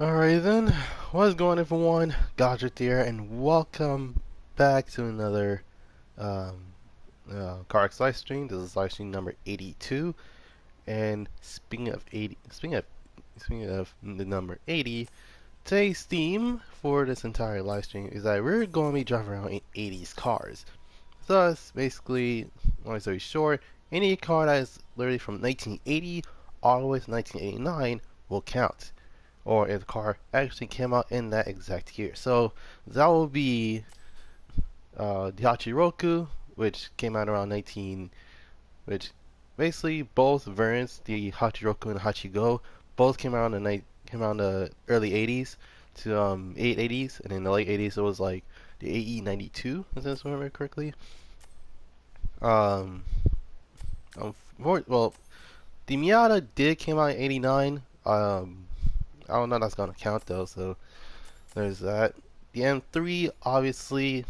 Alright then, what's going on everyone? Goddrifter here, and welcome back to another um, CarX live stream. This is live stream number 82. And speaking of the number 80, today's theme for this entire live stream is that we're going to be driving around in 80s cars. So it's basically, long story short, any car that is literally from 1980 all the way to 1989 will count, or if the car actually came out in that exact year. So that will be the Hachiroku, which came out around 19, which basically both variants, the Hachiroku and Hachigo, both came out in the early 80s to 80s, and in the late 80s it was like the AE92, if I remember correctly. Um, well, the Miata did came out in 89. I don't know if that's gonna count though, so there's that. The M3, obviously,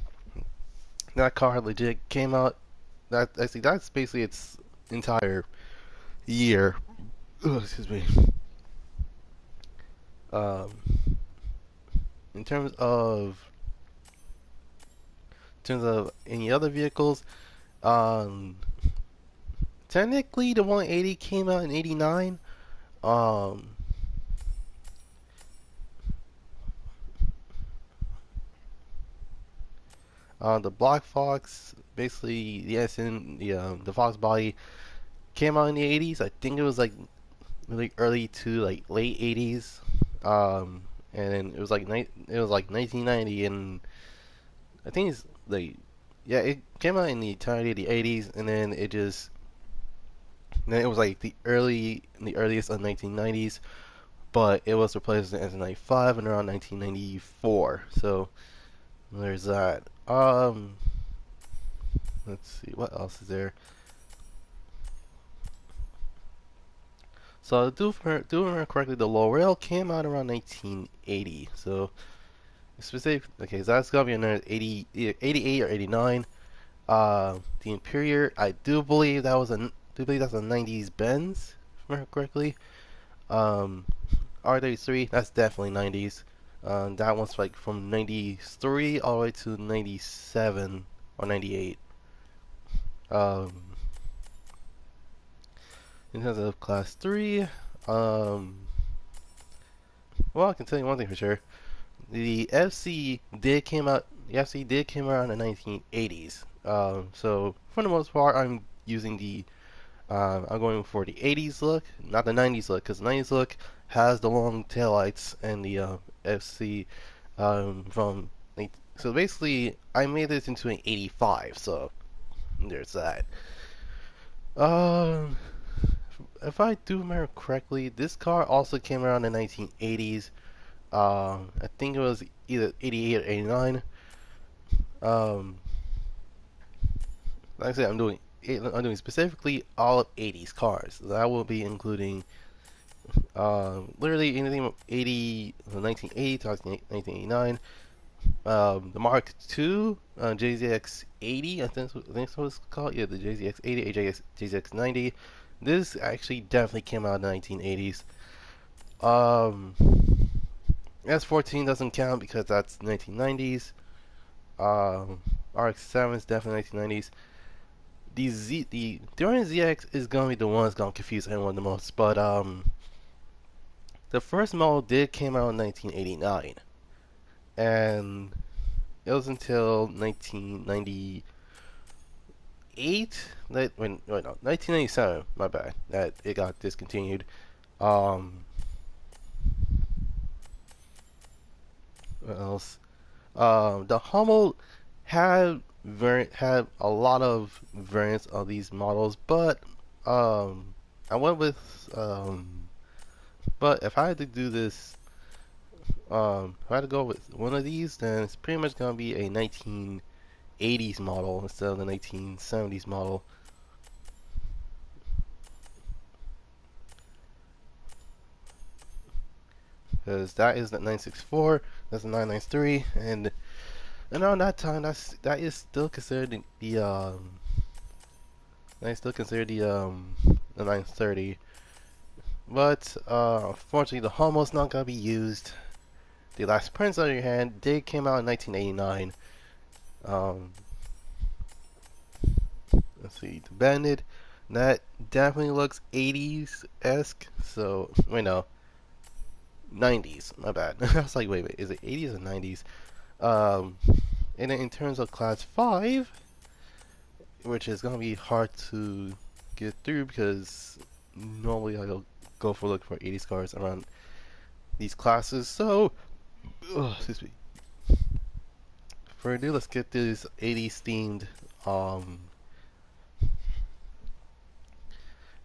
that car legit came out. That's basically its entire year. Ugh, excuse me. Um, in terms of any other vehicles, um, technically the 180 came out in '89. Um, the Black Fox, basically the SN, the Fox body came out in the '80s. I think it was like really early to like late '80s. And then it was like 1990, and I think it's like yeah, it came out in the entirety of the '80s, and then it was like the earliest of 1990s, but it was replaced in 1995 and around 1994. So there's that. Let's see what else is there. So do remember correctly, the L'Oreal came out around 1980. So specific, okay, so that's gonna be another 80, either 88 or 89. The Imperior, I do believe that's a 90s Benz, if I remember correctly. Um, R33, that's definitely 90s. That one's like from 93 all the way to 97 or 98. Um, in terms of Class 3, um, well, I can tell you one thing for sure. The FC did came out in the 1980s. So for the most part, I'm going for the 80s look, not the 90s look, because the 90s look has the long taillights and the FC from. So basically, I made this into an 85. So there's that. Um, if I do remember correctly, this car also came around in the 1980s. I think it was either 88 or 89. Um, like I said, I'm doing specifically all of 80s cars. That will be including literally anything from 1980 to 1989. The Mark II, JZX 80, I think that's what it's called. Yeah, the JZX 80, JZX 90. This actually definitely came out in the 1980s. Um, S14 doesn't count because that's 1990s. RX7 is definitely 1990s. The Dorian ZX is gonna be the one that's gonna confuse everyone the most. But the first model did came out in 1989, and it was until 1998 that when wait no 1997, my bad, that it got discontinued. Um, what else? The Hummel had a lot of variants of these models, but I went with but if I had to do this, if I had to go with one of these, then it's pretty much gonna be a 1980s model instead of the 1970s model. Because that is the 964, that's the 993, and around that time, that is still considered the 930. But unfortunately, the Homo's not gonna be used. The Last Prince, on the other hand, did came out in 1989. Um, let's see, the Bandit, that definitely looks 80s esque. So wait, no, 90s. My bad. I was like, wait, is it 80s or 90s? Um, and then in terms of Class 5, which is gonna be hard to get through because normally I'll go for look for 80s cars around these classes. So, excuse me. For new, let's get this 80s themed um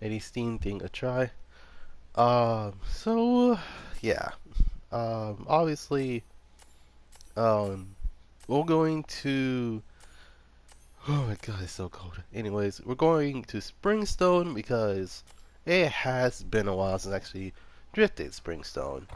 80s themed thing a try. So yeah. Obviously, um, we're going to. Oh my god, it's so cold. Anyways, we're going to Springstone because it has been a while since I actually drifted Springstone.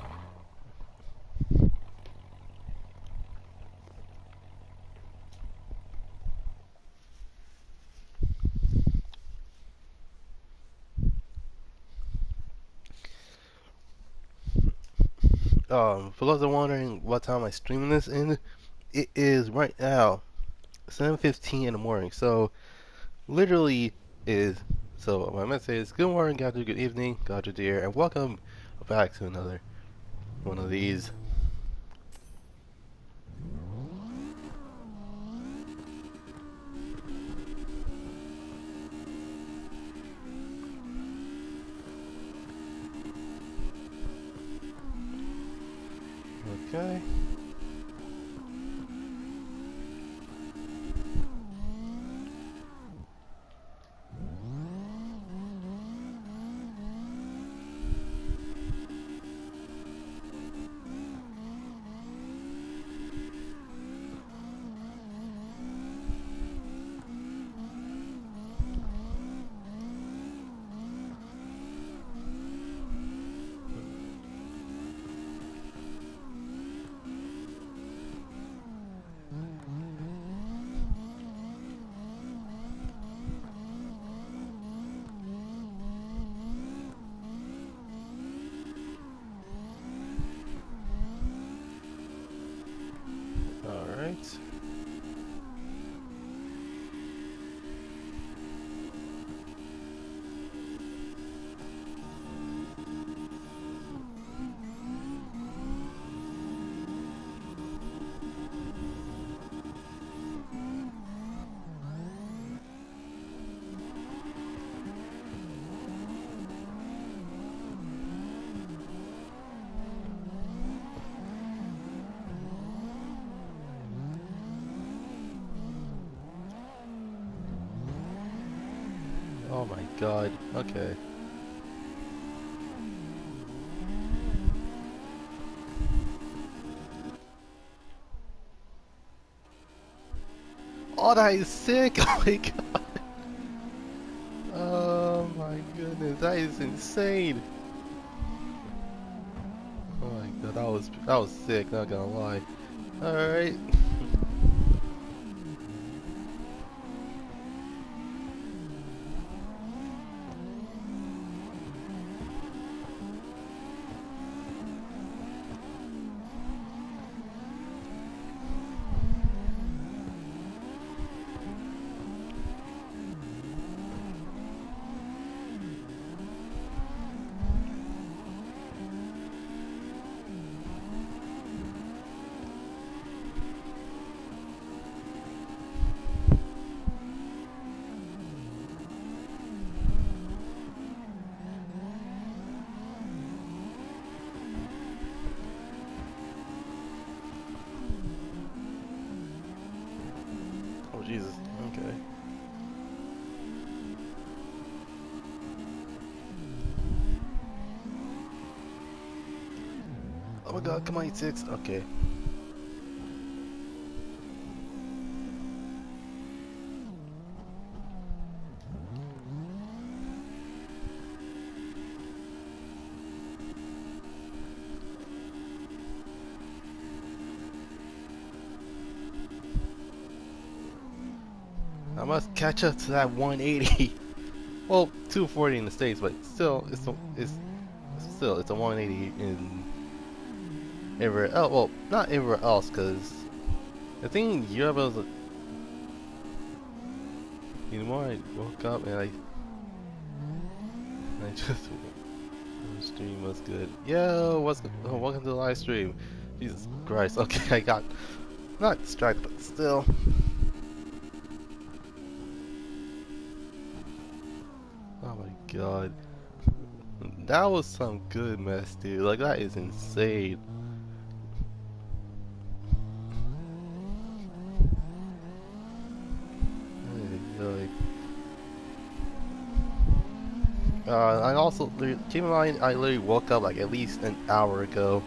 For those that are wondering what time I'm streaming this in, it is right now 7:15 in the morning. So literally is so what I'm gonna say is good morning, Goddrifter, good evening, Goddrifter dear, and welcome back to another one of these. Okay. All right. Oh my god. Okay. Oh, that is sick. Oh my god. Oh my goodness, that is insane. Oh my god, that was sick. Not gonna lie. All right. Oh Jesus. Okay. Oh my god, come on, 6. Okay. I must catch up to that 180. Well, 240 in the States, but still, it's still, it's a 180 in everywhere else. Well, not everywhere else, because the thing in Europe was, you know, I woke up and I just the stream was good. Yo, welcome to the live stream. Jesus Christ. Okay, I got not distracted, but still. Oh my god. That was some good mess, dude. Like, that is insane. I also, keep in mind, I literally woke up like at least an hour ago.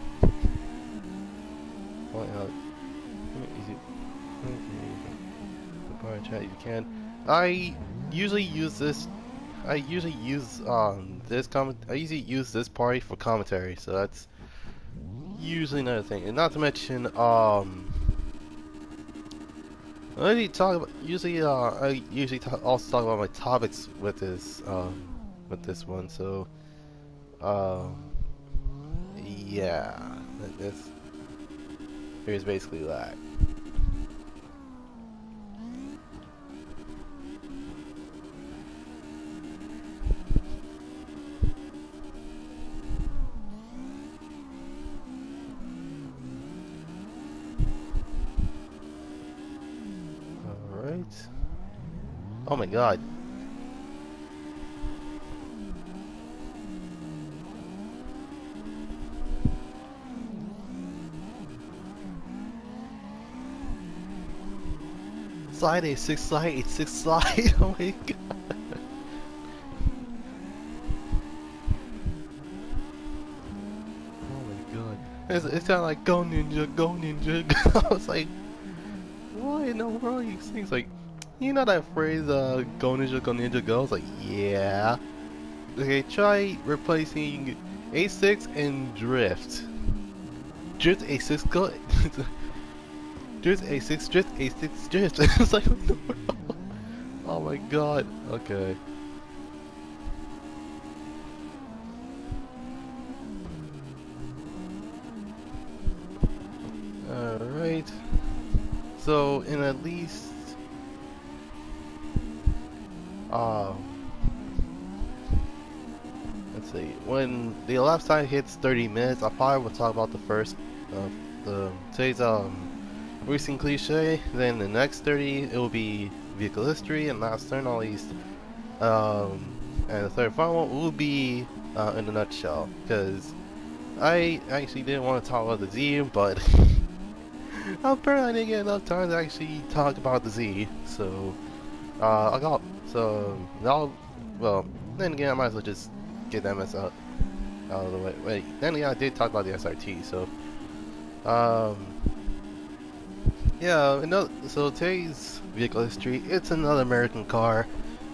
Well, chat, you can. I usually use this. I usually use I usually use this party for commentary, so that's usually another thing. And not to mention, I usually talk about, also talk about my topics with this one. So, um, yeah, this here's basically that. All right. Oh my God. Slide A6, slide A6, slide. Oh my God. Oh my God. It's kind of like go ninja, go ninja. I was like, what in the world are these things? Like, you know that phrase, go ninja, go? I was like, yeah. Okay, try replacing A6 and drift. Drift A6, go. Drift A6, drift A6, drift. It's like, what in the world? Oh my God. Okay. Alright. So, in at least let's see, when the left side hits 30 minutes, I probably will talk about the first today's recent cliche. Then the next 30 it will be vehicle history, and last turn at least. And the third final one will be in a nutshell, because I actually didn't want to talk about the Z, but apparently I didn't get enough time to actually talk about the Z. So I got now. Well, then again, I might as well just get that mess out of the way. Wait, then again, I did talk about the SRT. So yeah. So today's vehicle history. It's another American car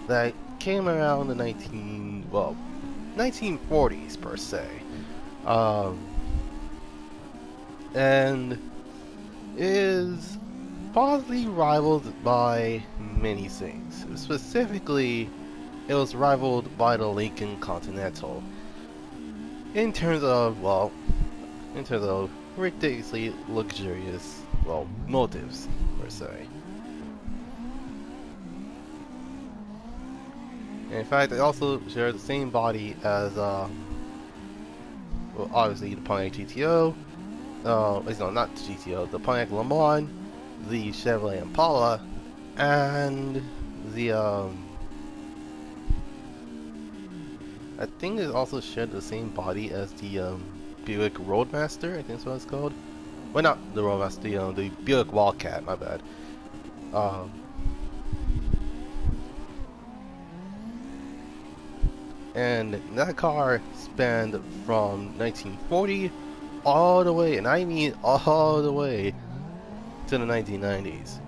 that came around the 1940s per se, and is possibly rivaled by many things. Specifically, it was rivaled by the Lincoln Continental in terms of ridiculously luxurious, motives per se. In fact, they also share the same body as, obviously the Pontiac GTO. No, not the GTO. The Pontiac Le Mans, the Chevrolet Impala, and the I think it also shared the same body as the Buick Roadmaster. I think that's what it's called. Well, not the Roadmaster. The Buick Wildcat. My bad. And that car spanned from 1940 all the way, and I mean all the way, to the 1990s.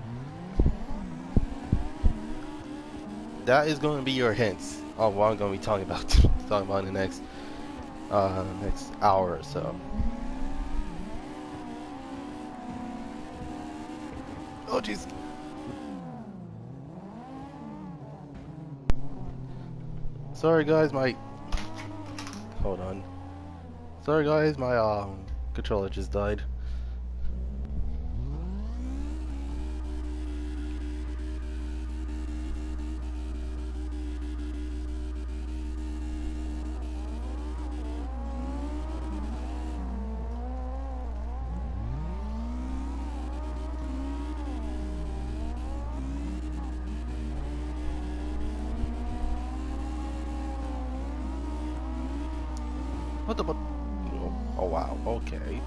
That is going to be your hints of what I'm going to be talking about in the next hour or so. Oh jeez. Sorry guys, hold on. Sorry guys, my controller just died. What the? Oh wow. Okay.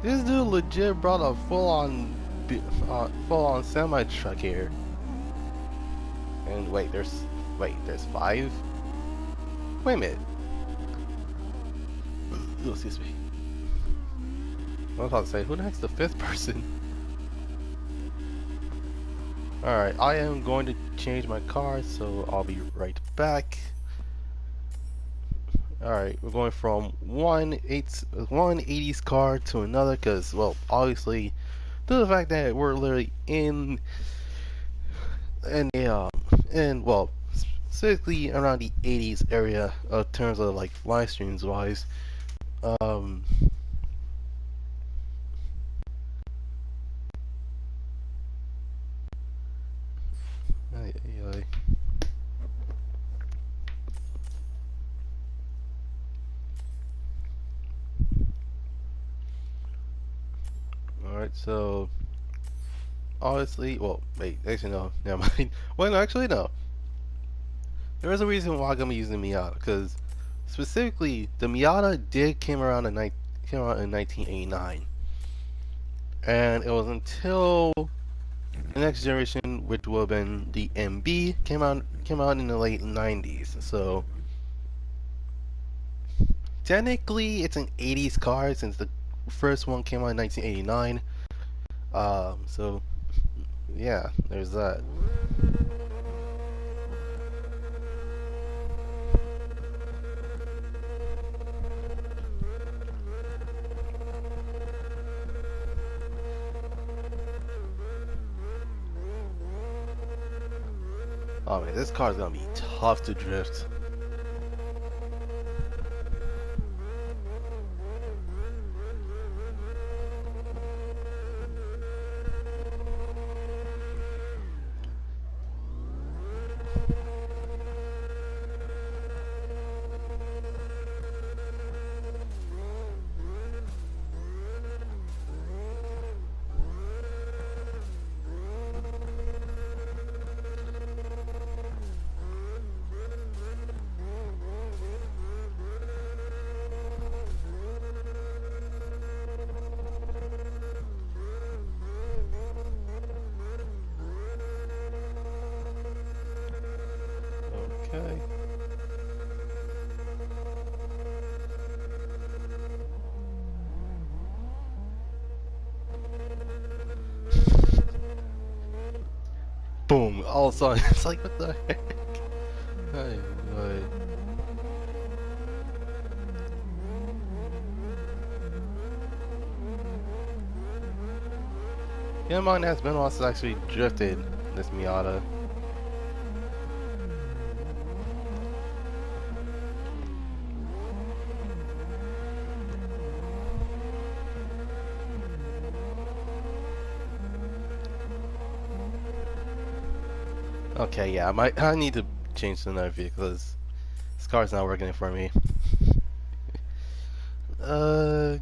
This dude legit brought a full-on semi truck here. And there's five. Wait a minute. Oh, excuse me. I was about to say, who the heck's the fifth person? Alright, I am going to change my car, so I'll be right back. Alright, we're going from one 80s car to another, because, well, obviously, due to the fact that we're literally well, specifically around the 80s area, in terms of, like, live streams wise, um, ay, ay, ay. Alright, so, honestly, well, wait, actually, no, never mind. Well, no, actually, no. There is a reason why I'm gonna be using Miata, because specifically, the Miata came around in 1989, and it was until the next generation, which would have been the MB, came out in the late 90s. So technically, it's an 80s car since the first one came out in 1989. So yeah, there's that. Oh man, this car is gonna be tough to drift. Okay. Boom! All of a sudden, it's like, what the heck? Hey, hey. Yeah, mine has been once actually drifted this Miata. Okay, yeah, I need to change to another vehicle because this car's not working for me. Uh,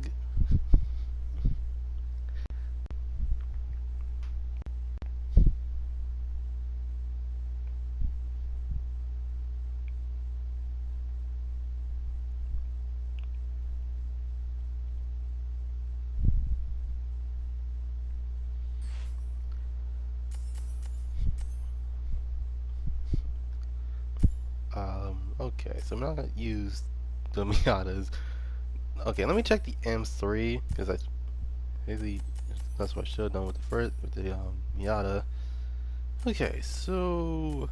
okay, so I'm not gonna use the Miatas. Okay, let me check the M3 because that's what I should have done with the first with the Miata. Okay, so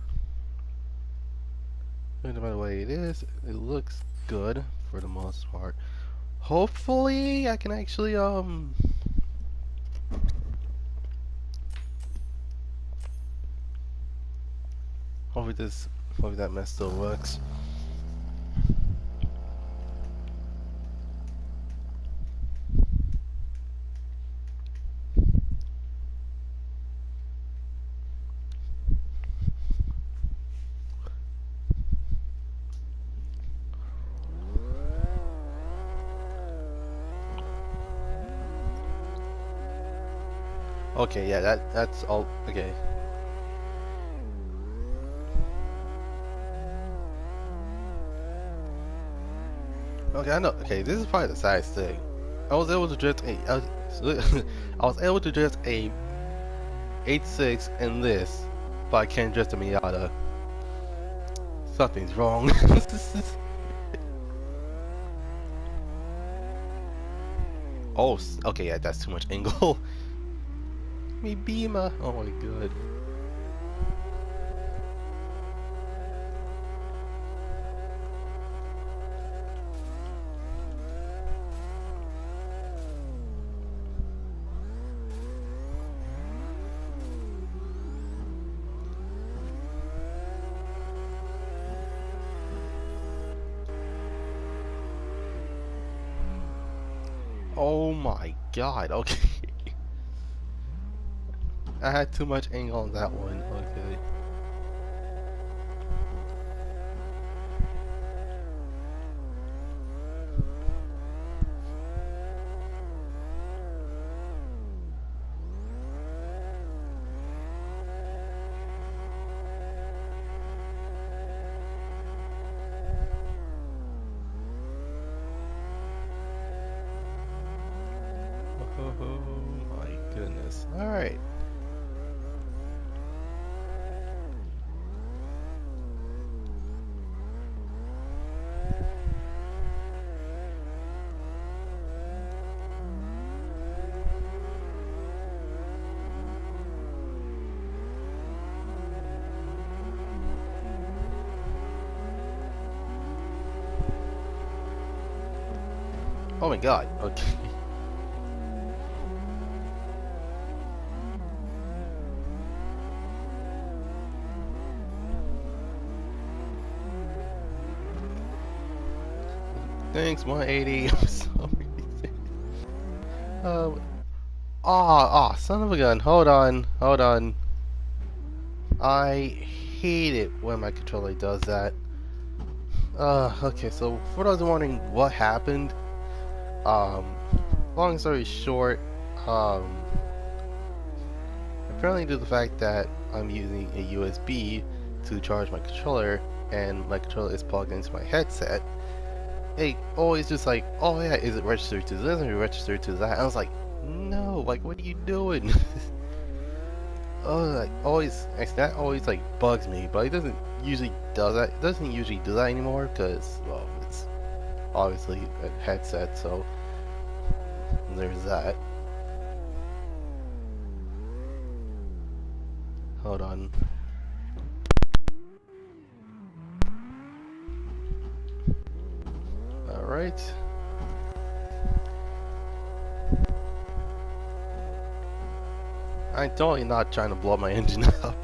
no matter the way it is, it looks good for the most part. Hopefully, I can actually hopefully hopefully that mess still works. Okay, yeah, that's all. Okay. Okay, I know. Okay, this is probably the saddest thing. I was able to drift I was able to drift a 8.6 in this, but I can't drift a Miata. Something's wrong. Oh, okay, yeah, that's too much angle. Me Beamer. Oh my god. Oh my god. Okay. I had too much angle on that one. Okay. Oh my goodness. Alright. Oh my god. Okay. Thanks, 180. I'm sorry. Um. Son of a gun. Hold on. Hold on. I hate it when my controller does that. Okay, so for those wondering what happened, um, long story short, um, apparently due to the fact that I'm using a USB to charge my controller, and my controller is plugged into my headset, it always just like, oh yeah, is it registered to this or registered to that? I was like, no, like what are you doing? Oh, like always, that always like bugs me, but it doesn't usually does that. It doesn't usually do that anymore because, well, it's obviously a headset, so there's that. Hold on. All right. I'm totally not trying to blow my engine up.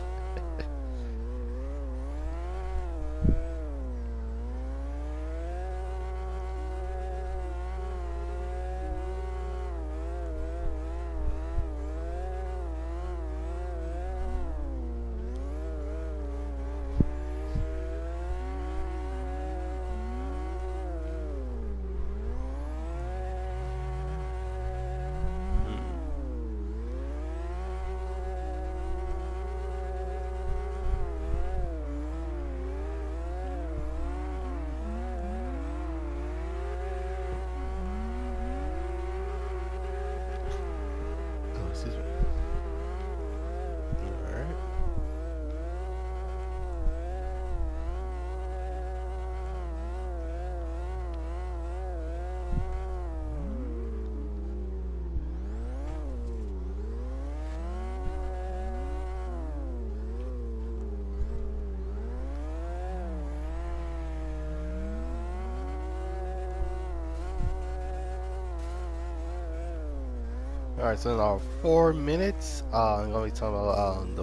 Alright, so in our 4 minutes, I'm going to be talking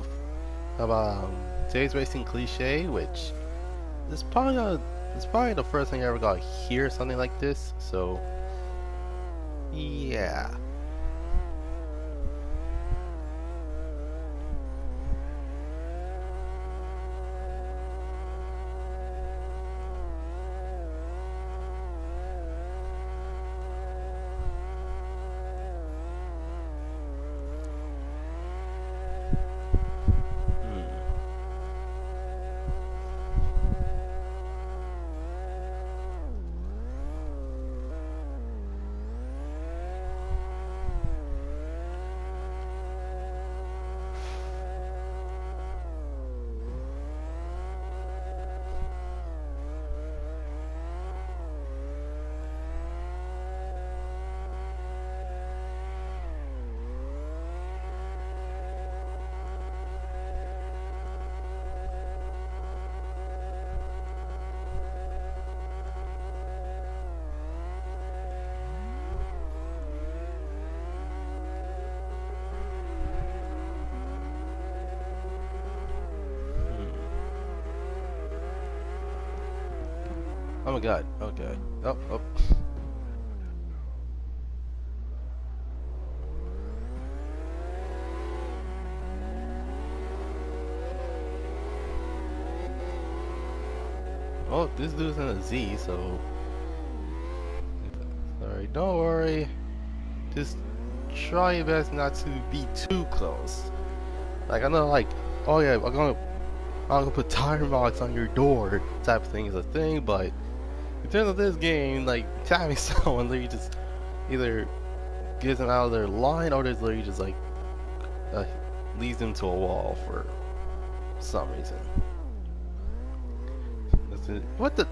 about today's racing cliche, which is probably the first thing I ever got to hear something like this. So yeah. Oh my god. Okay. Oh, oh. Oh, this dude's in a Z, so sorry, don't worry. Just try your best not to be too close. Like I know, like, oh yeah, I'm gonna put tire marks on your door type of thing is a thing, but in terms of this game, like tapping someone, literally just either gets them out of their line or there's literally just like leads them to a wall for some reason. What the?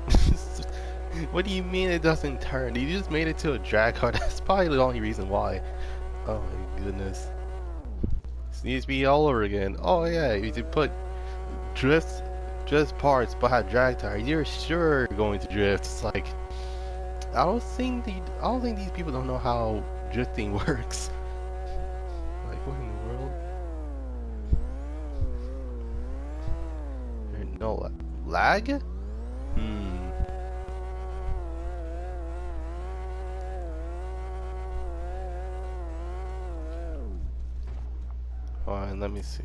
What do you mean it doesn't turn? You just made it to a drag car. That's probably the only reason why. Oh my goodness. This needs to be all over again. Oh yeah, you should put drift parts behind drag tires. You're sure going to drift. It's like I don't think these people don't know how drifting works. Like what in the world? There's no lag? Alright, let me see.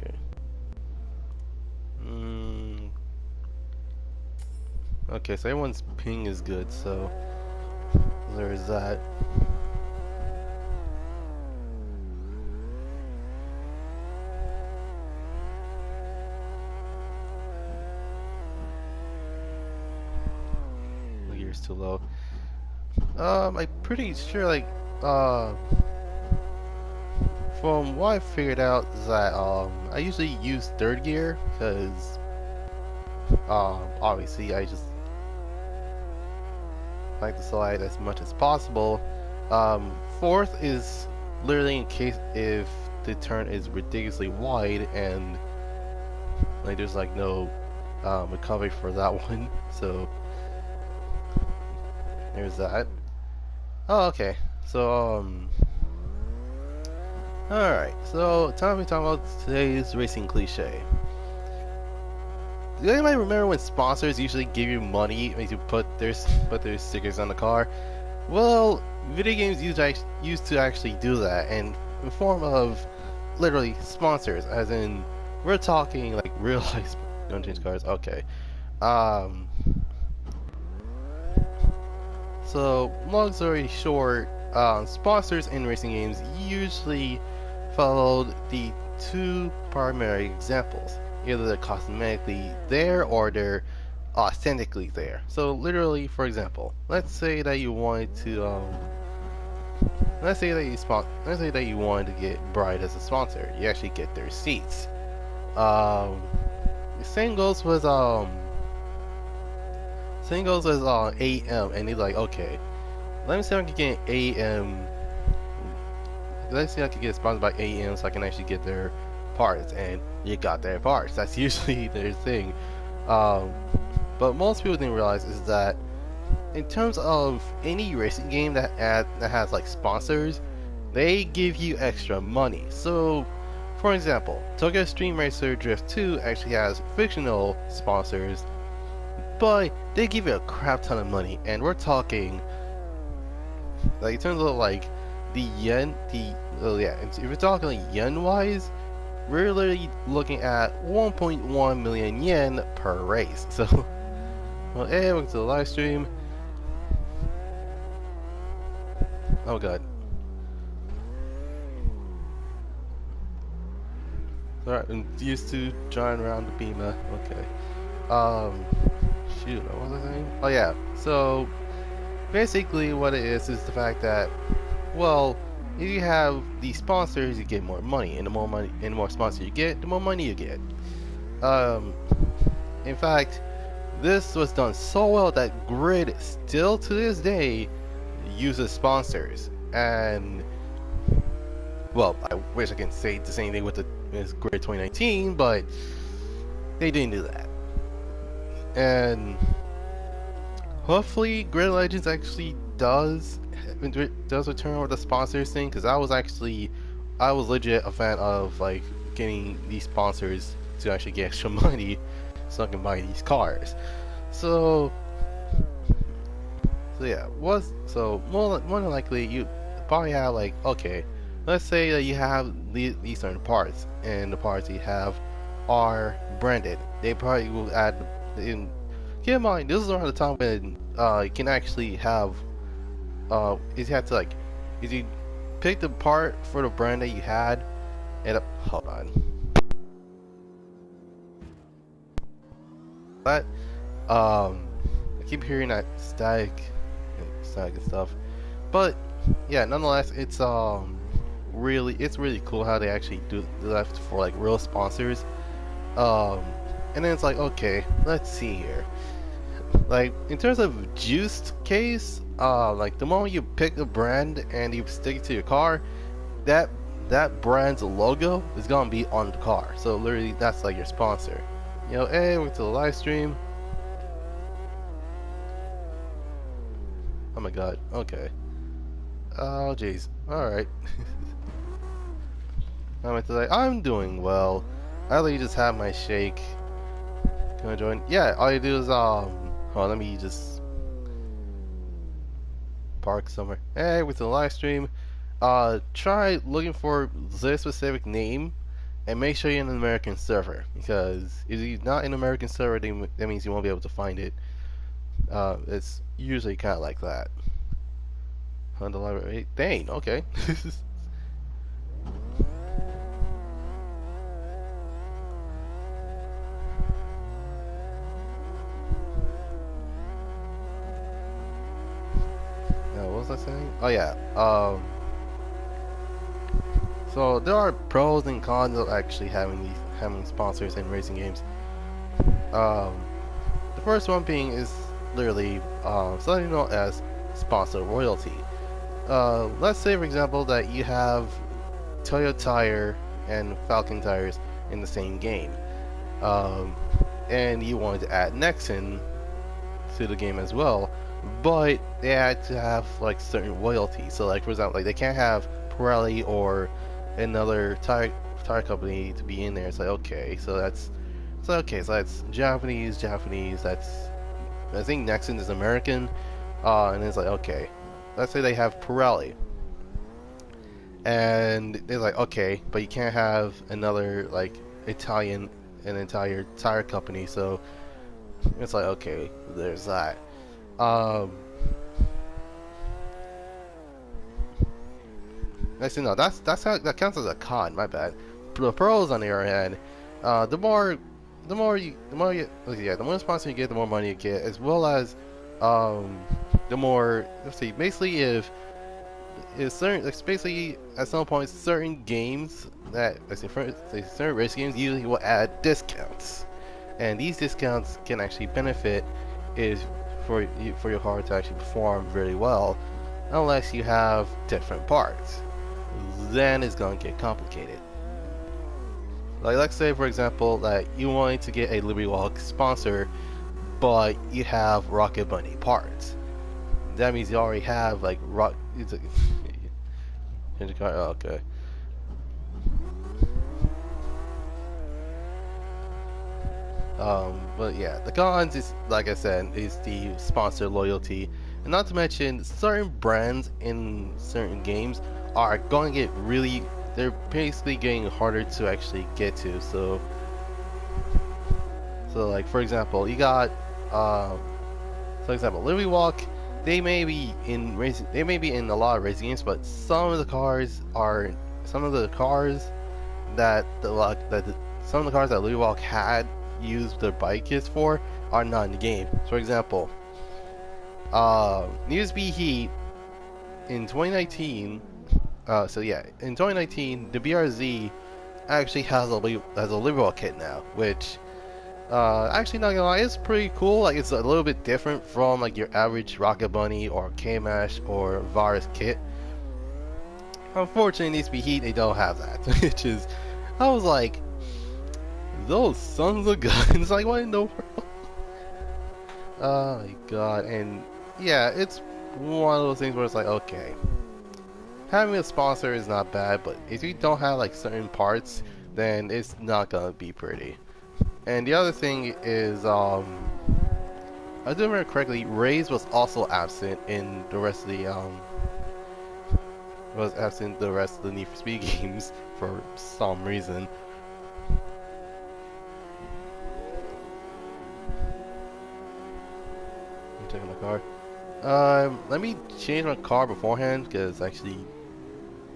Okay, so everyone's ping is good, so there's that. The gear's too low. I'm pretty sure, like, from what I figured out is that I usually use third gear because obviously I just like to slide as much as possible. Fourth is literally in case if the turn is ridiculously wide and like there's like no recovery for that one, so there's that. Oh, okay. So alright, so time to talk about today's racing cliche. Do anybody remember when sponsors usually give you money to put their stickers on the car? Well, video games used to actually do that, and in form of literally sponsors, as in we're talking like real life. Don't change cars. Okay. So long story short, sponsors in racing games usually followed the two primary examples. Either they're cosmetically there or they're authentically there. So literally, for example, let's say that you wanted to let's say that you wanted to get Bride as a sponsor. You actually get their seats. The same goes with AM, and he's like, okay, let me see if I can get AM. Let's see if I can get sponsored by AM so I can actually get their parts, and you got their parts. That's usually their thing. But most people didn't realize is that in terms of any racing game that has like sponsors, they give you extra money. So, for example, Tokyo Stream Racer Drift 2 actually has fictional sponsors, but they give you a crap ton of money, and we're talking, like, in terms of like the yen, if you're talking like yen wise, we're literally looking at 1.1 million yen per race. So, well, hey, welcome to the live stream. Oh god. Alright, I'm used to driving around the Beamer. Okay. Shoot, what was I saying? Oh yeah. So basically, what it is the fact that, well, if you have these sponsors, you get more money, and the more money, and the more sponsors you get, the more money you get. In fact, this was done so well that Grid still to this day uses sponsors, and well, I wish I could say the same thing with the Grid 2019, but they didn't do that. And hopefully Grid Legends actually does return with the sponsors thing, because I was legit a fan of like getting these sponsors to actually get extra money so I can buy these cars. So yeah, more than likely you probably have like, okay, let's say that you have these certain parts, and the parts you have are branded. They probably will add in. Keep in mind, this is around the time when you can actually have you have to like, if you pick the part for the brand that you had, and hold on, but I keep hearing that static and stuff, but yeah, nonetheless, it's really cool how they actually do that for like real sponsors. And then it's like, okay, let's see here. Like in terms of juiced case, like the moment you pick a brand and you stick it to your car, that brand's logo is gonna be on the car. So literally, that's like your sponsor. You know, hey, welcome to the live stream. Oh my god. Okay. Oh jeez. All right. I'm doing well. I literally just have my shake. Can I join? Yeah. All you do is hold on, let me just park somewhere. Hey, with the live stream. Try looking for this specific name, and make sure you're in an American server, because if you're not in an American server, that means you won't be able to find it. It's usually kind of like that. Honda Library. Dang. Okay. What was I saying? Oh yeah. So there are pros and cons of actually having sponsors in racing games. The first one being is literally something known as sponsor royalty. Let's say, for example, that you have Toyo Tire and Falcon tires in the same game, and you wanted to add Nexon to the game as well, but they had to have like certain royalty. So, like for example, like they can't have Pirelli or another tire company to be in there. It's like, okay, so that's Japanese. That's, I think Nexon is American, and it's like, okay, let's say they have Pirelli, and they're like, okay, but you can't have another like an entire tire company. So it's like, okay, there's that. Actually, no, that counts as a con. My bad. The pros, on the other hand, the more sponsor you get, the more money you get, as well as the more, let's see, basically if certain, like, basically at some point certain games that, let's say, certain race games usually will add discounts, and these discounts can actually benefit is for your car to actually perform really well, unless you have different parts. Then it's gonna get complicated. Like, let's say for example that you wanted to get a Liberty Walk sponsor, but you have Rocket Bunny parts. That means you already have like Change the car. Oh, okay. But yeah, the cons is, like I said, is the sponsor loyalty, and not to mention certain brands in certain games are going to get really, they're basically getting harder to actually get to. So like for example, you got, for example, Living Walk. They may be in racing, they may be in a lot of racing games, but some of the cars that some of the cars that Living Walk had used their bike kits for are not in the game. For example, Need to Be Heat in 2019. So yeah, in 2019, the BRZ actually has a Living Walk kit now, which actually not gonna lie, it's pretty cool. Like it's a little bit different from like your average Rocket Bunny or K-Mash or Virus kit. Unfortunately, Need to Be Heat they don't have that, which is I was like, those sons of guns. Like, what in the world? Oh my god. And yeah, it's one of those things where it's like, okay, having a sponsor is not bad, but if you don't have like certain parts, then it's not gonna be pretty. And the other thing is, I do remember correctly, Raze was also absent in the rest of the Need for Speed games for some reason. I'm taking my car. Let me change my car beforehand because actually,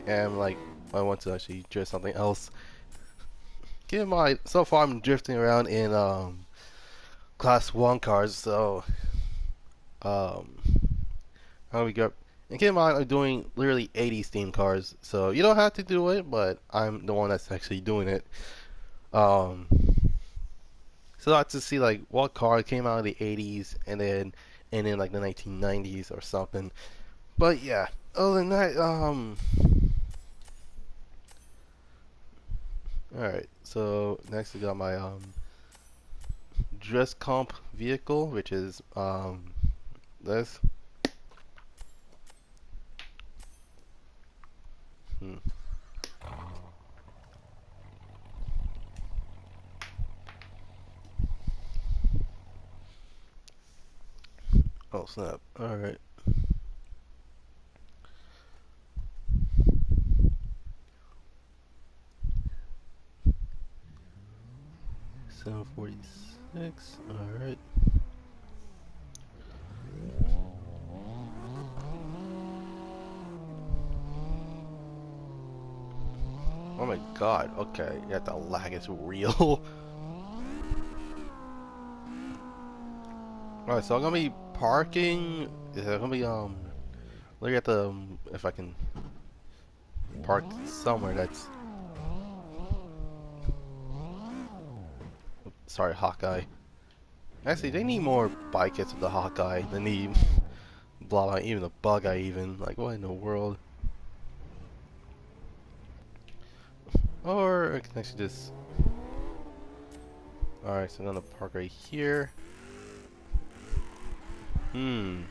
like I want to actually drift something else. Keep in mind, so far I'm drifting around in class 1 cars, so um, how we go? And keep in mind, I'm doing literally 80s themed cars, so you don't have to do it, but I'm the one that's actually doing it. Um, so I have to see like what car came out in the 80s and then like the 1990s or something. But yeah, other than that, alright, so next we got my dress comp vehicle, which is this. Hmm. Oh snap! All right. 746. All right. Oh my god. Okay. Yeah, the lag is real. Alright, so I'm gonna be parking. Is it gonna be look at the if I can park somewhere that's sorry, Hawkeye. Actually, they need more bike kits with the Hawkeye. They need blah blah even the bug eye even. Like what in the world? Or I can actually just alright, so I'm gonna park right here. Hmm.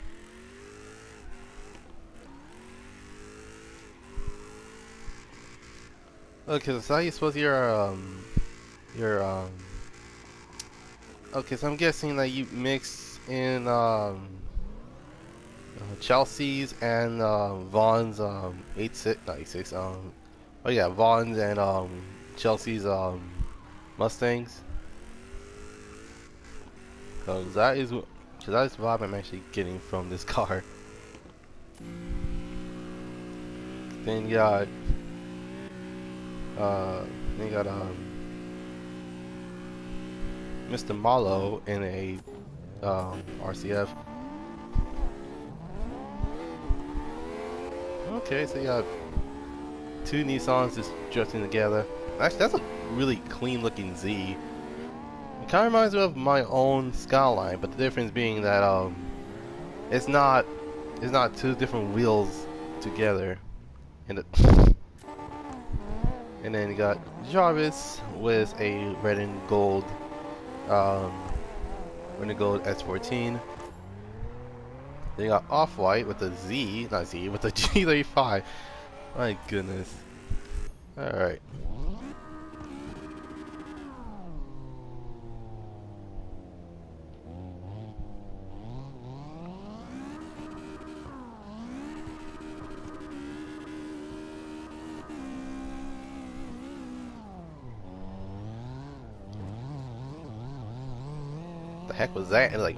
Okay, so how you suppose your okay, so I'm guessing that you mix in Chelsea's and Vaughn's 86 not 86 oh yeah, Vaughn's and Chelsea's Mustangs. Cause that is the vibe I'm actually getting from this car. Then you got then you got Mr. Malo in a RCF. Okay, so you got two Nissans just drifting together. Actually, that's a really clean looking Z. It kind of reminds me of my own Skyline, but the difference being that it's not two different wheels together. And and then you got Jarvis with a red and gold um, S14. Then you got Off-White with the Z, not Z, with the G35. My goodness. Alright. The heck was that? It was like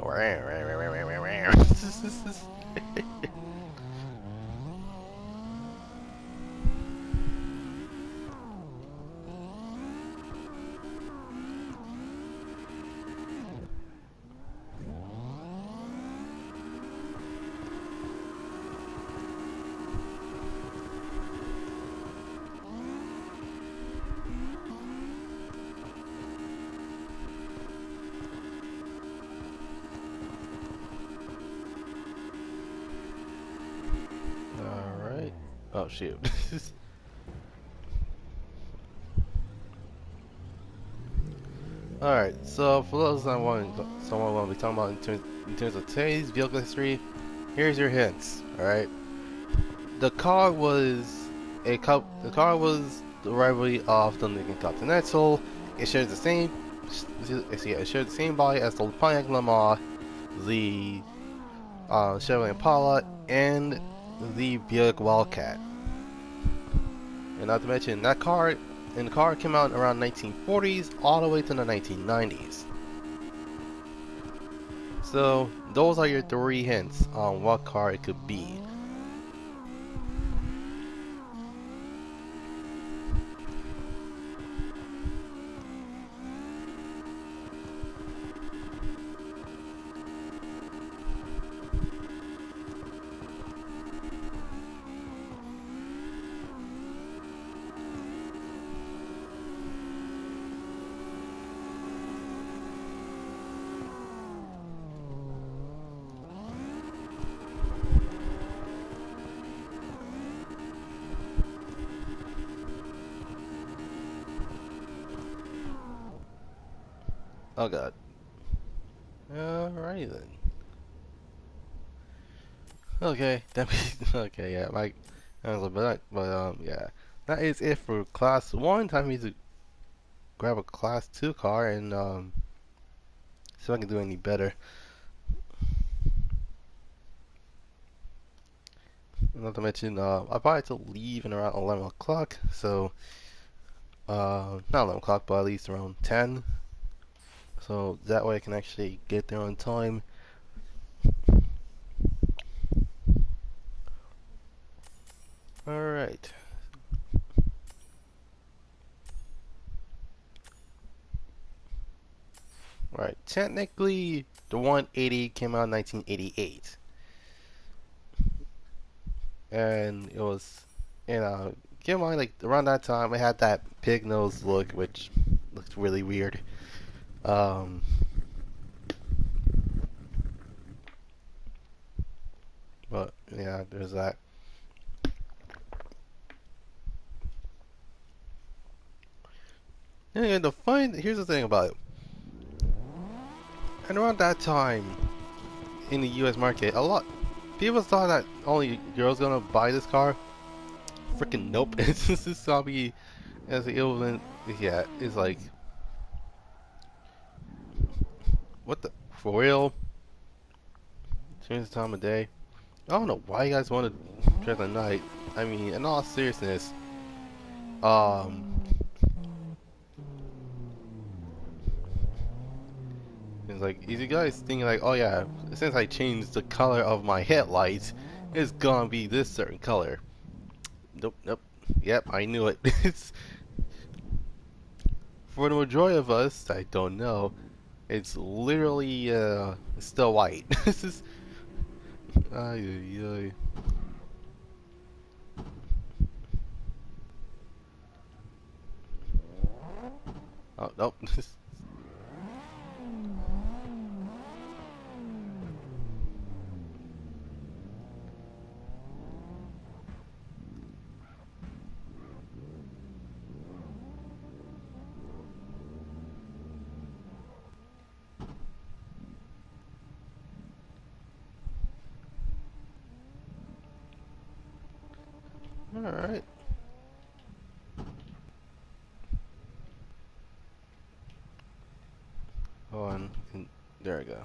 Alright. Oh shoot. Alright, so for those that want someone want to be talking about in terms of today's vehicle history, here's your hints. Alright. The car was the car was the rivalry of the Lincoln Continental. It shares the same it shares the same body as the Pontiac Lamar, the Chevrolet Impala, and the Buick Wildcat. And not to mention the car came out around 1940s all the way to the 1990s. So those are your three hints on what car it could be. Oh god. Alright then. Okay, okay, yeah, like, yeah, that is it for class one. Time for me to grab a class two car and see if I can do any better. Not to mention, I probably have to leave in around 11 o'clock, so not 11 o'clock, but at least around 10, so that way I can actually get there on time. Alright. Right. Technically, the 180 came out in 1988. And it was, keep in mind, like, around that time, it had that pig nose look, which looked really weird. Um, but, yeah, there's that. And here's the thing about it. And around that time, in the US market, people thought that only girls gonna buy this car. Freaking nope. It's just this zombie as the equivalent. Yeah, it's like, what the, for real? Change the time of day. I don't know why you guys want to dress at night. I mean, in all seriousness, um, it's like, is you guys thinking like, oh yeah, since I changed the color of my headlights, it's gonna be this certain color. Nope, nope. Yep, I knew it. It's for the majority of us, I don't know. It's literally still white. This is, ay, ay, ay. Oh nope. Alright. Hold on. There we go.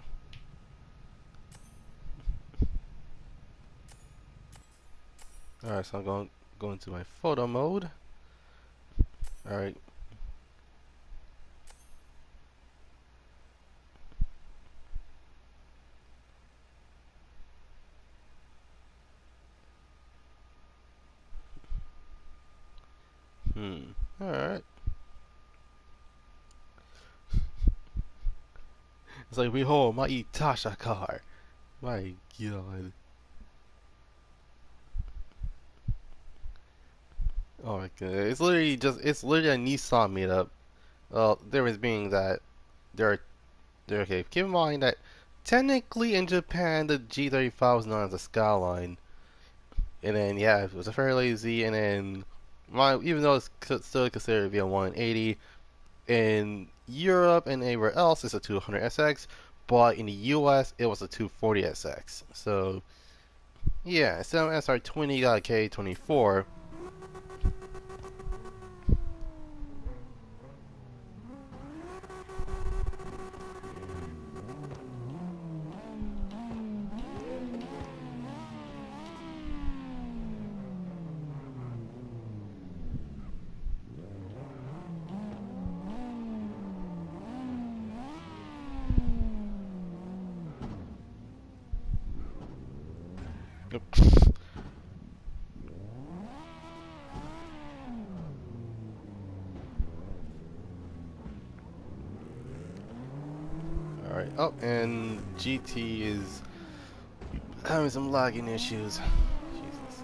Alright, so I'm going to go into my photo mode. Alright. Alright. It's like, behold, my Itasha car. My god. Oh my god. It's literally a Nissan made up. Well, difference being that there are, okay, keep in mind that technically in Japan, the G35 was known as a Skyline. And then, yeah, it was a fairly Z, and then, even though it's still considered to be a 180, in Europe and anywhere else, it's a 200SX, but in the US, it was a 240SX. So, yeah, instead of SR20 got a K24. Alright, oh, and GT is having some lagging issues. Jesus.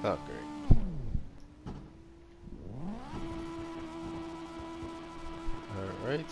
Oh, great. Alright.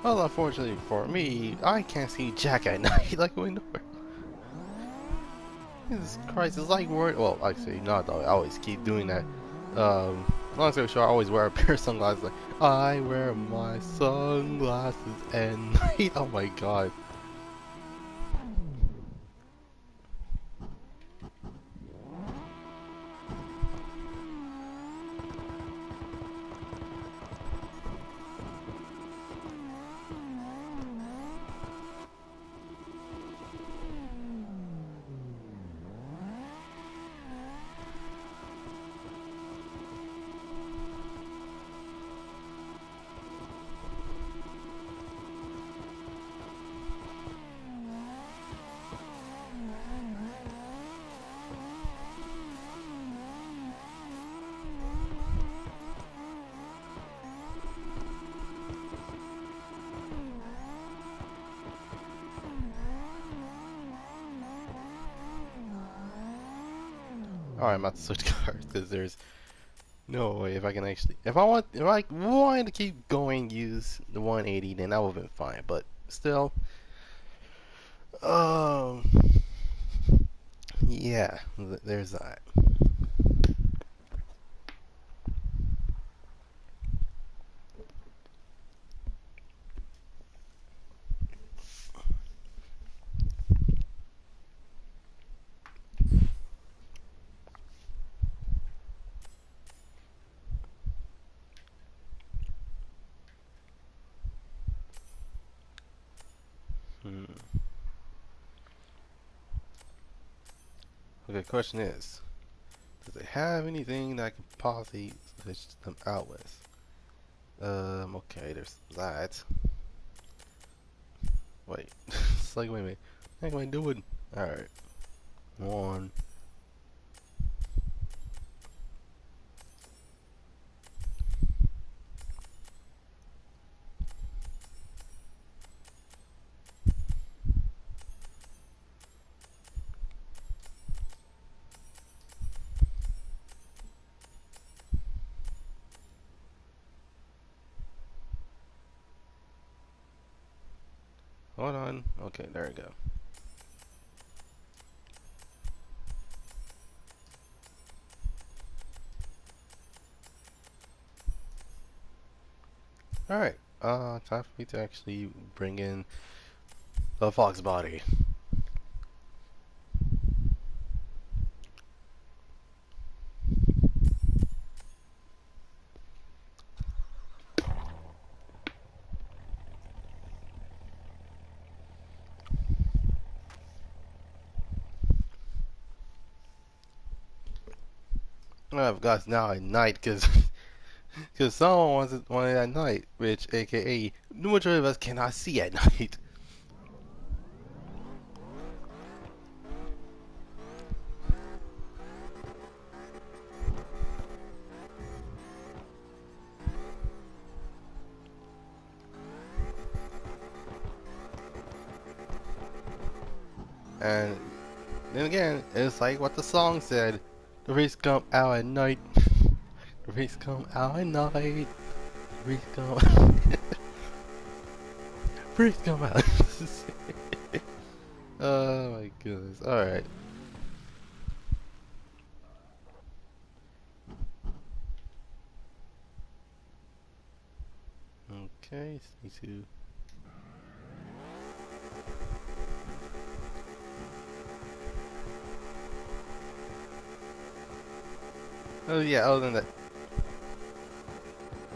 Well, unfortunately for me, I can't see Jack at night like we know. Jesus Christ, it's like wearing. Well, actually, not though. I always keep doing that. Long story short, I always wear a pair of sunglasses. Like, I wear my sunglasses at night. Oh my god. Alright, I'm about to switch cars because there's no way if I can actually. If I wanted to keep going, use the 180, then that would have been fine. But still, um, yeah, there's that. Hmm. The question is, does it have anything that I can possibly switch them out with? Okay, there's that. Wait, it's like, wait a minute. What am I doing? Alright. One. Hold on. Okay, there we go. Alright. Time for me to actually bring in the fox body. I've got now at night because someone wanted at night, which aka the majority of us cannot see at night. And then again, it's like what the song said: the rays come out at night. The rays come out at night. The rays come. Rays come out. Oh my goodness! All right. Okay, need to. Oh yeah, other than that.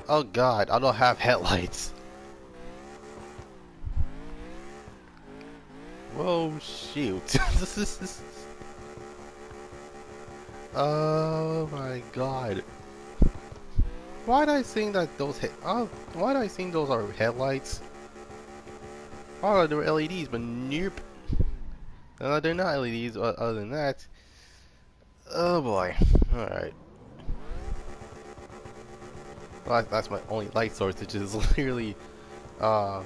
Oh god, I don't have headlights. Whoa, shoot. Oh my god. Why did I think that why did I think those are headlights? Oh, they were LEDs, but nope. They're not LEDs, other than that. Oh boy. Alright. Well, that's my only light source, which is literally, um,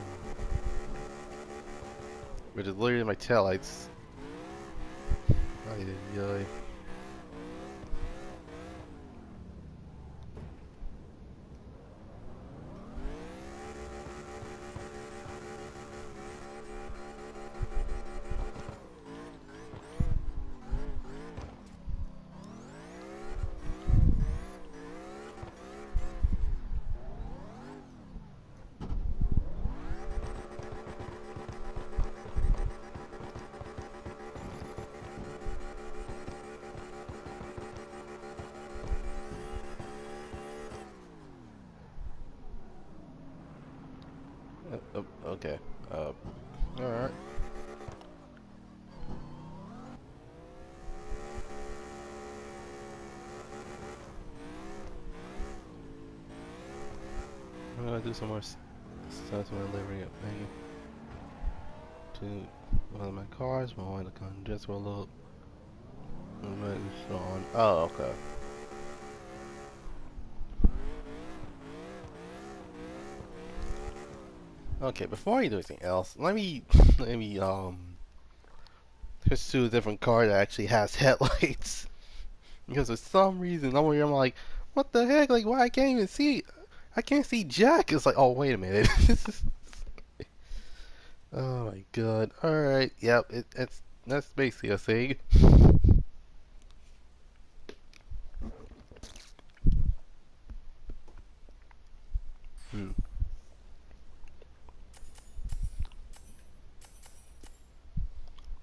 my taillights. Ay, ay, ay. Okay. Alright. I'm gonna do some more stuff when delivering it. To one of my cars, one of the just for a little. And so on. Oh, okay. Okay, before I do anything else, let me pursue a different car that actually has headlights. Because for some reason I'm like, what the heck? Like, why I can't even see? I can't see Jack. It's like, oh wait a minute. Oh my god. All right. Yep. That's basically a thing. Hmm.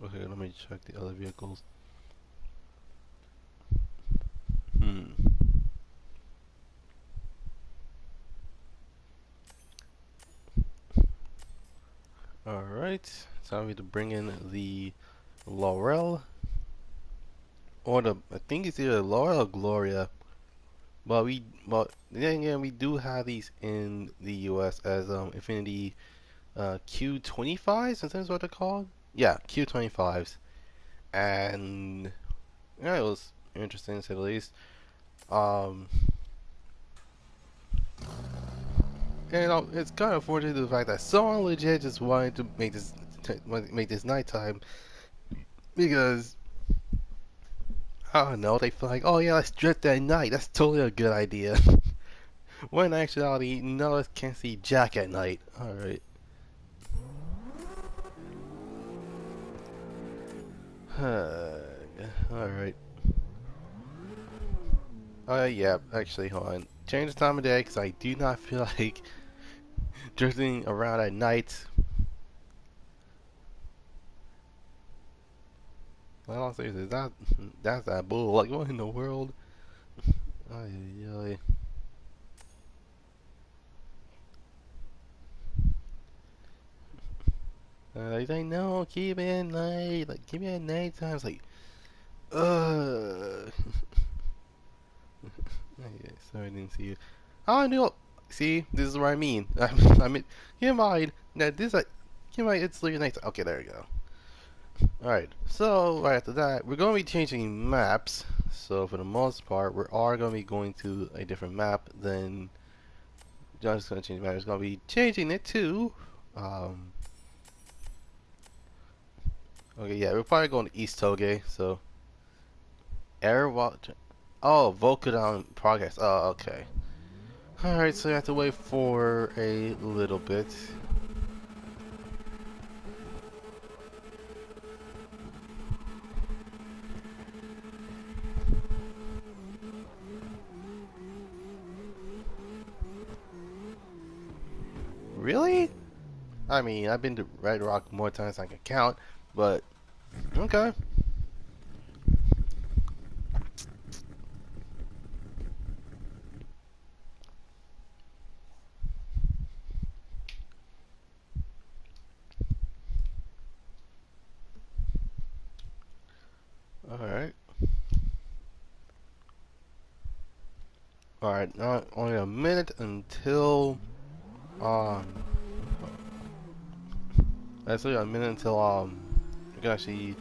Okay. Let me check the other vehicles. Hmm. All right. Time for me to bring in the Laurel or the I think it's either Laura or Gloria. But then again, we do have these in the U.S. as Infinity Q25s. Is that what they're called? Yeah, Q25s, and yeah, it was interesting to say the least. Um, and it's kind of fortunate the fact that someone legit just wanted to make this nighttime because I don't know, they feel like, oh yeah, let's drift at night. That's totally a good idea. When in actuality, no, I can't see Jack at night. Alright. Alright. Yeah, actually, hold on. Change the time of day because I do not feel like drifting around at night. Well, seriously, that's that bull. Like, what in the world? Ay, like, I know, keep it at night. Like, keep it at night time. It's like, ugh. Yeah, sorry, I didn't see you. Oh, no. See, this is what I mean. I mean, keep in mind that this, like, keep in mind it's late night. Okay, there you go. Alright, so right after that, we're going to be changing maps. So for the most part, we are going to be going to a different map than John's going to change the map. He's going to be changing it to, okay, yeah, we're probably going to East Toge. So Air Watch. Oh, Volcadon progress. Oh, okay. Alright, so you have to wait for a little bit. Really? I mean, I've been to Red Rock more times than I can count, but okay. Alright. Alright, now only a minute until um actually a minute until we can actually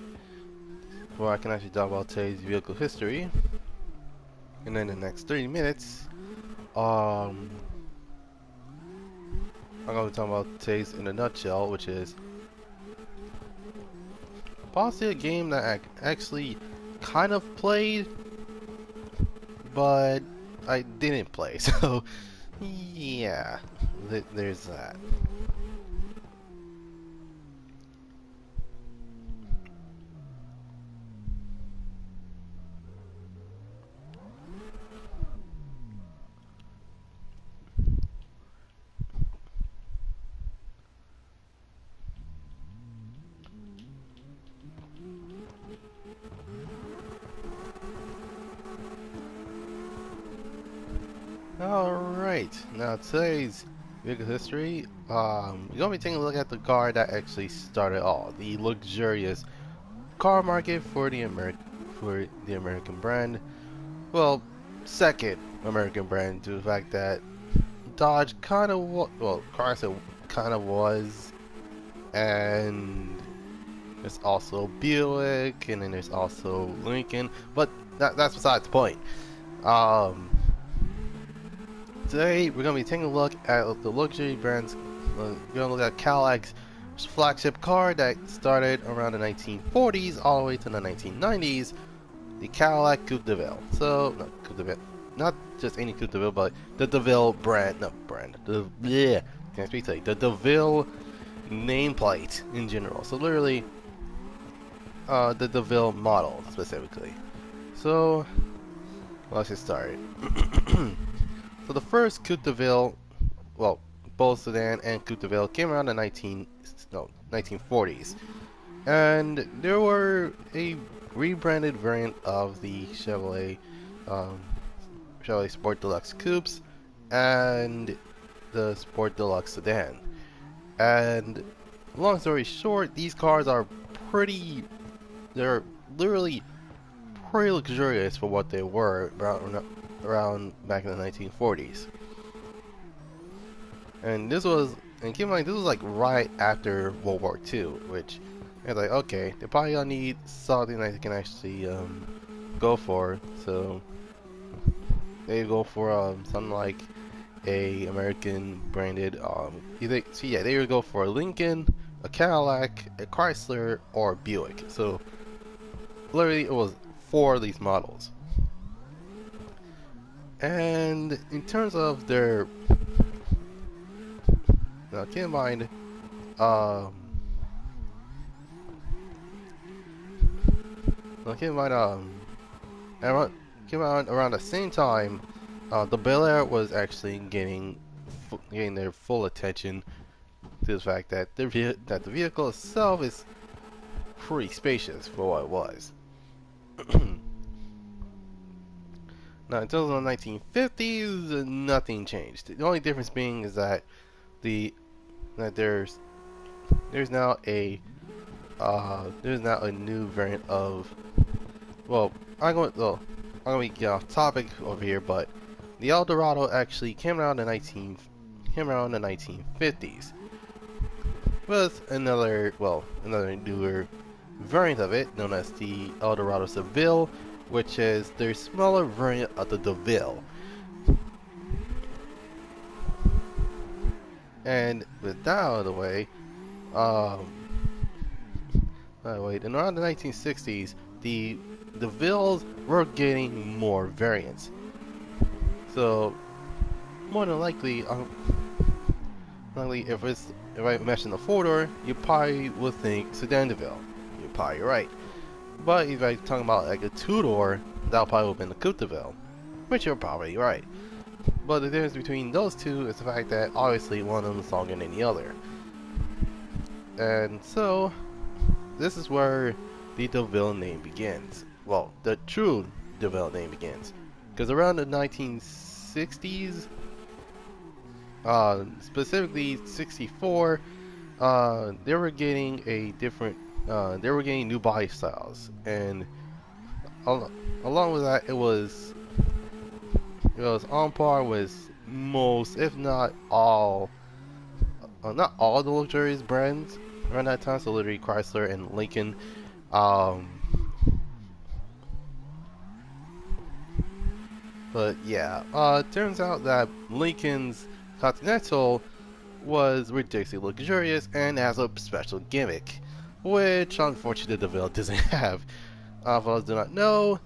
I can actually talk about today's vehicle history. And then the next 30 minutes, I'm gonna be talking about today's in a nutshell, which is possibly a game that I actually kind of played, but I didn't play. So yeah, there's that. Alright, now today's vehicle history, you're gonna be taking a look at the car that actually started all the luxurious car market for the American brand. Well, second American brand due to the fact that Dodge kind of well, Chrysler kind of was, and there's also Buick, and then there's also Lincoln, but that's beside the point. Um, Today we're gonna be taking a look at the luxury brands. We're gonna look at Cadillac's flagship car that started around the 1940s all the way to the 1990s, the Cadillac Coupe de Ville. So, no, Coupe de Ville, not just any Coupe de Ville, but the DeVille brand, can't speak today, the DeVille nameplate in general. So literally, the DeVille model specifically. So, let's get started. So the first Coupe de Ville, well, both sedan and Coupe de Ville came around in 1940s, and there were a rebranded variant of the Chevrolet Sport Deluxe coupes and the Sport Deluxe sedan. And long story short, these cars are they're literally pretty luxurious for what they were around back in the 1940s. And keep in mind, this was like right after World War II, which it's like, okay, they're probably gonna need something that they can actually go for. So they go for something like a American branded they would go for a Lincoln, a Cadillac, a Chrysler, or a Buick. So literally it was four of these models. And in terms of their now keep in mind um now keep in mind around, around the same time the Bel Air was actually getting their full attention to the fact that the vehicle itself is pretty spacious for what it was. Now, in terms of the 1950s, nothing changed. The only difference being is that the that there's now a new variant of I'm going to get off topic over here, but the Eldorado actually came out in the 1950s with another newer variant of it known as the Eldorado Seville, which is their smaller variant of the DeVille. And with that out of the way, in around the 1960s, the DeVilles were getting more variants. So more than likely, if I mention the four-door, you probably would think sedan DeVille. You're probably right. But if I'm talking about like a two-door, that'll probably have been the Coupe DeVille, which you're probably right. But the difference between those two is the fact that obviously one of them is longer than the other. And so, this is where the DeVille name begins. Well, the true DeVille name begins. Because around the 1960s, specifically 64, they were getting they were getting new body styles. And along with that, it was on par with most, if not all the luxurious brands around that time. So literally Chrysler and Lincoln. But yeah, it turns out that Lincoln's Continental was ridiculously luxurious and has a special gimmick, which unfortunately the DeVille doesn't have. For those who do not know,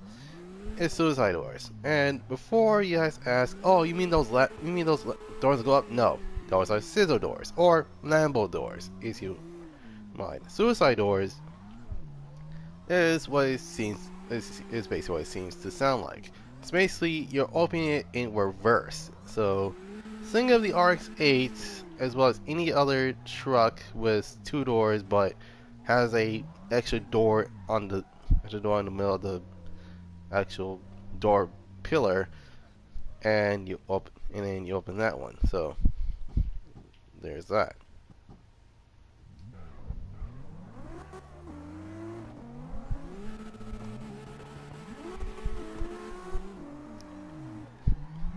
it's suicide doors. And before you guys ask, oh, you mean those doors that go up? No, those are scissor doors or Lambo doors, if you mind. Suicide doors is what it seems is basically what it seems to sound like. It's basically you're opening it in reverse. So think of the RX-8 as well as any other truck with two doors, but has a extra door in the middle of the actual door pillar, and then you open that one. So there's that.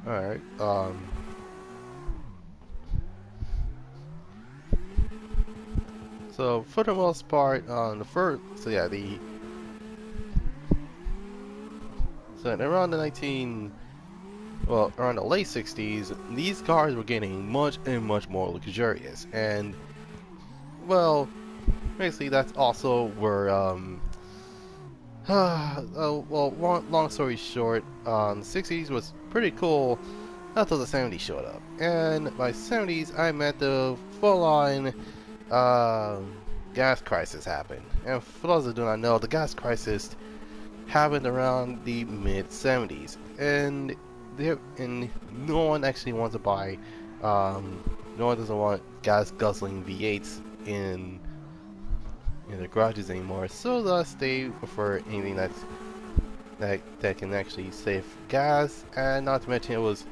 Alright, so for the most part, around the late 60s, these cars were getting much more luxurious, and well, basically that's also where long story short, the 60s was pretty cool until the 70s showed up. And by 70s, I meant the full-on gas crisis happened. And for those who do not know, the gas crisis happened around the mid-70s. And no one actually wants to buy, no one doesn't want gas-guzzling V8s in their garages anymore, so thus they prefer anything that can actually save gas, and not to mention it was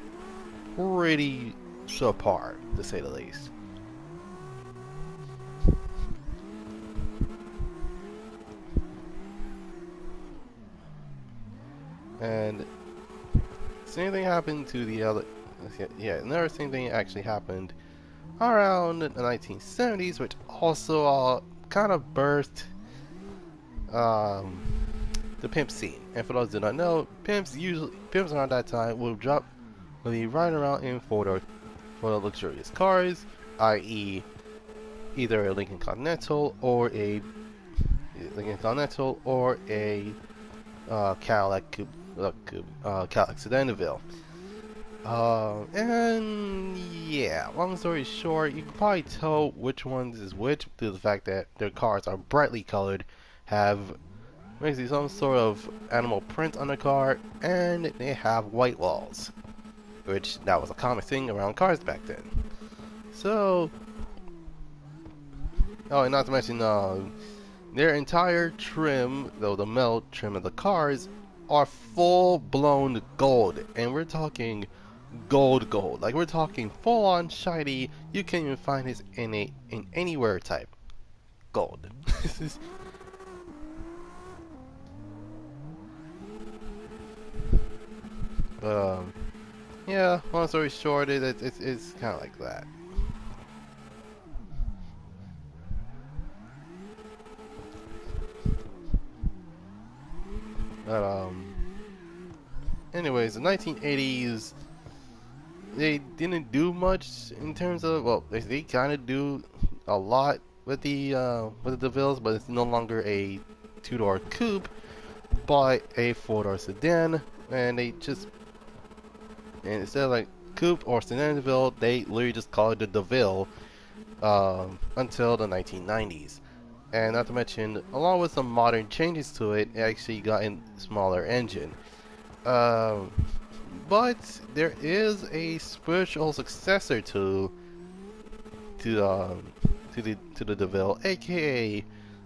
pretty subpar, to say the least. same thing happened to the other. Yeah, another same thing actually happened around the 1970s, which also kind of birthed um, the pimp scene. And for those who do not know, pimps around that time will be riding around in for the luxurious cars, i.e., either a Lincoln Continental or a Cadillac Cadillac Sedan DeVille. And yeah, long story short, you can probably tell which ones is which due to the fact that their cars are brightly colored, have basically some sort of animal print on the car, and they have white walls, which that was a common thing around cars back then. So, oh, and not to mention, their entire trim, though the metal trim of the cars, are full-blown gold, and we're talking gold. Like we're talking full-on shiny. You can't even find this in anywhere type gold. This is, yeah. Long story short, it's kind of like that. But anyways, the 1980s, they didn't do much in terms of, well, they kind of do a lot with the DeVilles, but it's no longer a two-door coupe, but a four-door sedan, and instead of like coupe or sedan DeVille, they literally just call it the DeVille until the 1990s. And not to mention, along with some modern changes to it, it actually got a smaller engine. Um, but there is a spiritual successor to um to the DeVille, aka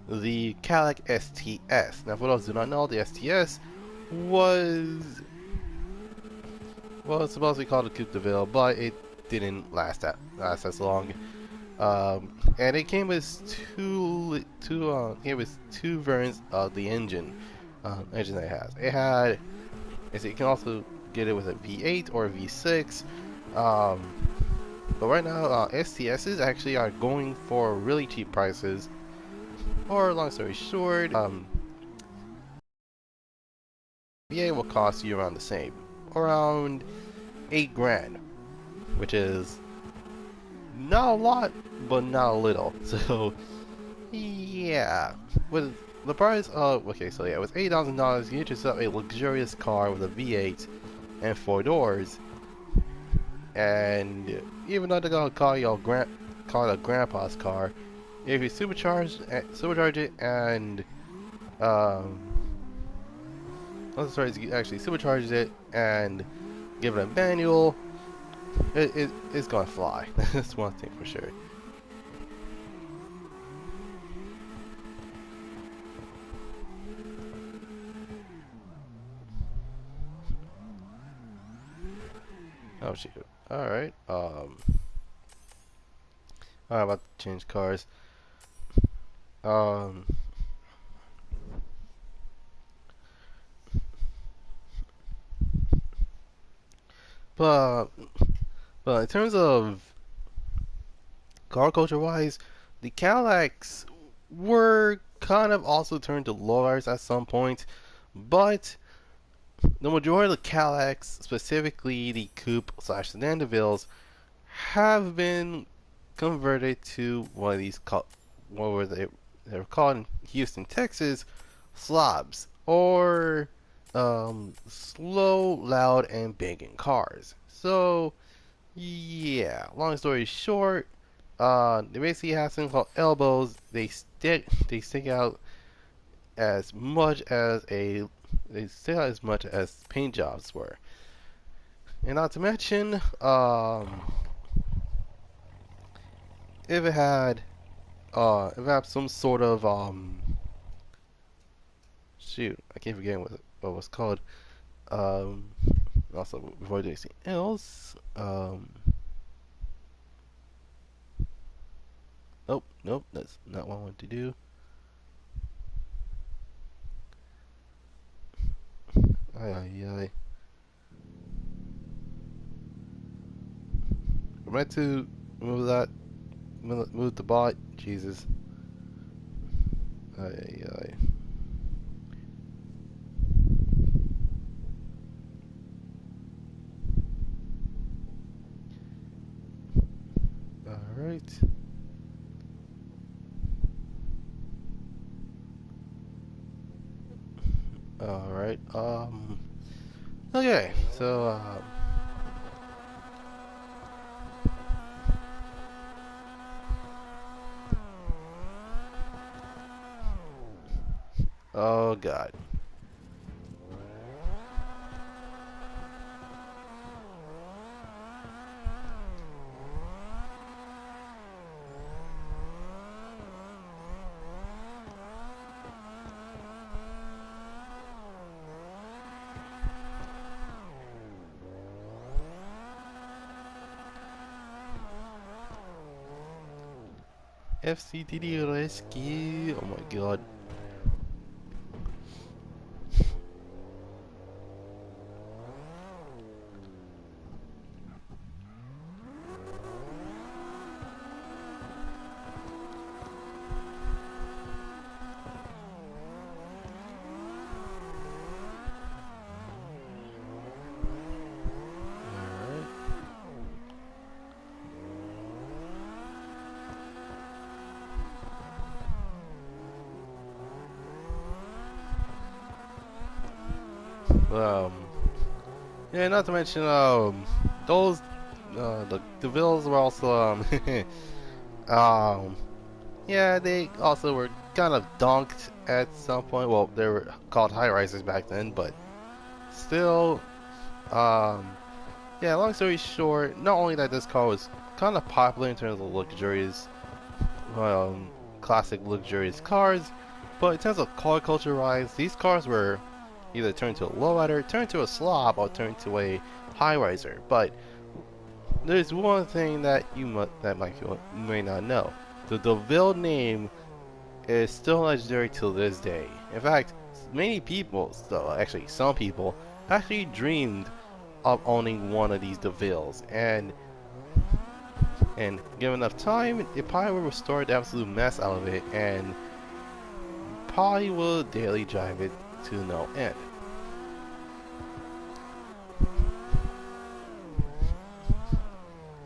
the Cadillac STS. Now, for those who do not know, the STS was supposed to be called a Coupe DeVille, but it didn't last as long. And it came with two variants of the engine that it has. You can also get it with a V8 or a V6. Um, but right now, STSs actually are going for really cheap prices. Or long story short, V8 will cost you around the same, around 8 grand, which is not a lot, but not a little. So yeah, with the price of with $8,000, you get yourself a luxurious car with a V8 and 4 doors. And even though they're gonna call it a grandpa's car, if you supercharge it, and um, actually supercharge it and give it a manual, it's gonna fly. That's one thing for sure. Oh shoot! All right. I'm about to change cars. Um, but in terms of car culture wise, the Cadillacs were kind of also turned to lowriders at some point, but the majority of the Cadillacs, specifically the coupe slash sedan DeVilles, have been converted to one of these what were they were called in Houston, Texas, slobs, or slow, loud, and banging cars. So yeah, long story short, they basically have something called elbows. They stick out as much as paint jobs were, and not to mention, if it had some sort of shoot, I can't forget what it was called. Um, Also, before doing anything else, nope, that's not what I want to do. Ay, ay, ay. I meant to move that, move the bot. Jesus. Ay, ay. Alright. Alright, okay, so, oh god. FCTD rescue, oh my god. Um, yeah, not to mention, those, the DeVilles were also, um, yeah, they also were kind of donked at some point. Well, they were called high risers back then, but still, yeah, long story short, not only that this car was kind of popular in terms of luxurious, um, classic luxurious cars, but in terms of car culture rise, these cars were either turned to a lowrider, turned to a slob, or turned to a high riser. But there's one thing that you may not know: the DeVille name is still legendary till this day. In fact, many people, so actually some people, actually dreamed of owning one of these DeVilles, and given enough time, it probably will restore the absolute mess out of it, and probably will daily drive it to no end.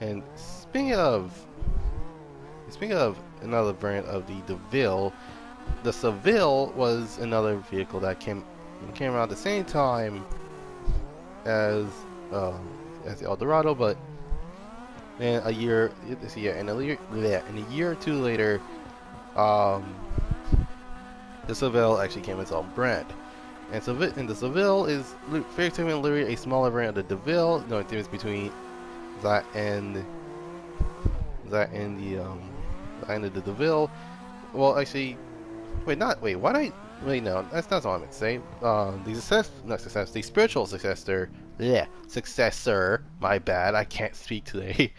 And speaking of another variant of the DeVille, the Seville was another vehicle that came around the same time as um, as the Eldorado, but in a year, in a year or two later, um, the Seville actually came its own brand. And the Seville is very literally a smaller variant of the DeVille. The only difference between that and the DeVille. Well, actually, no, that's not what I meant to say. The spiritual successor, yeah, successor. My bad, I can't speak today.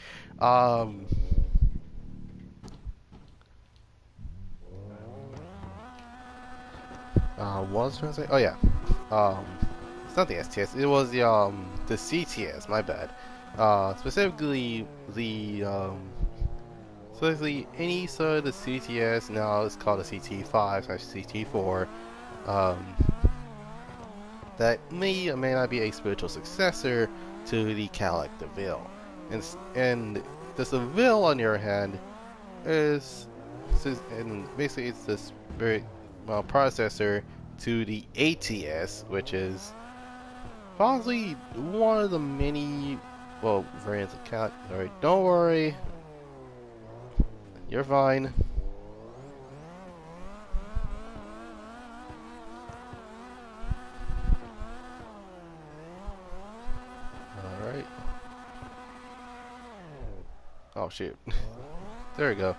What was I trying to say? Oh yeah, it's not the STS. It was the CTS. My bad. Specifically any sort of the CTS now it's called a CT5/CT4. Um, that may or may not be a spiritual successor to the Cadillac DeVille, and the Seville on the other hand and basically it's this very processor to the ATS, which is possibly one of the many variants of Cadillac. Alright, don't worry, you're fine. Alright. Oh shoot. There we go.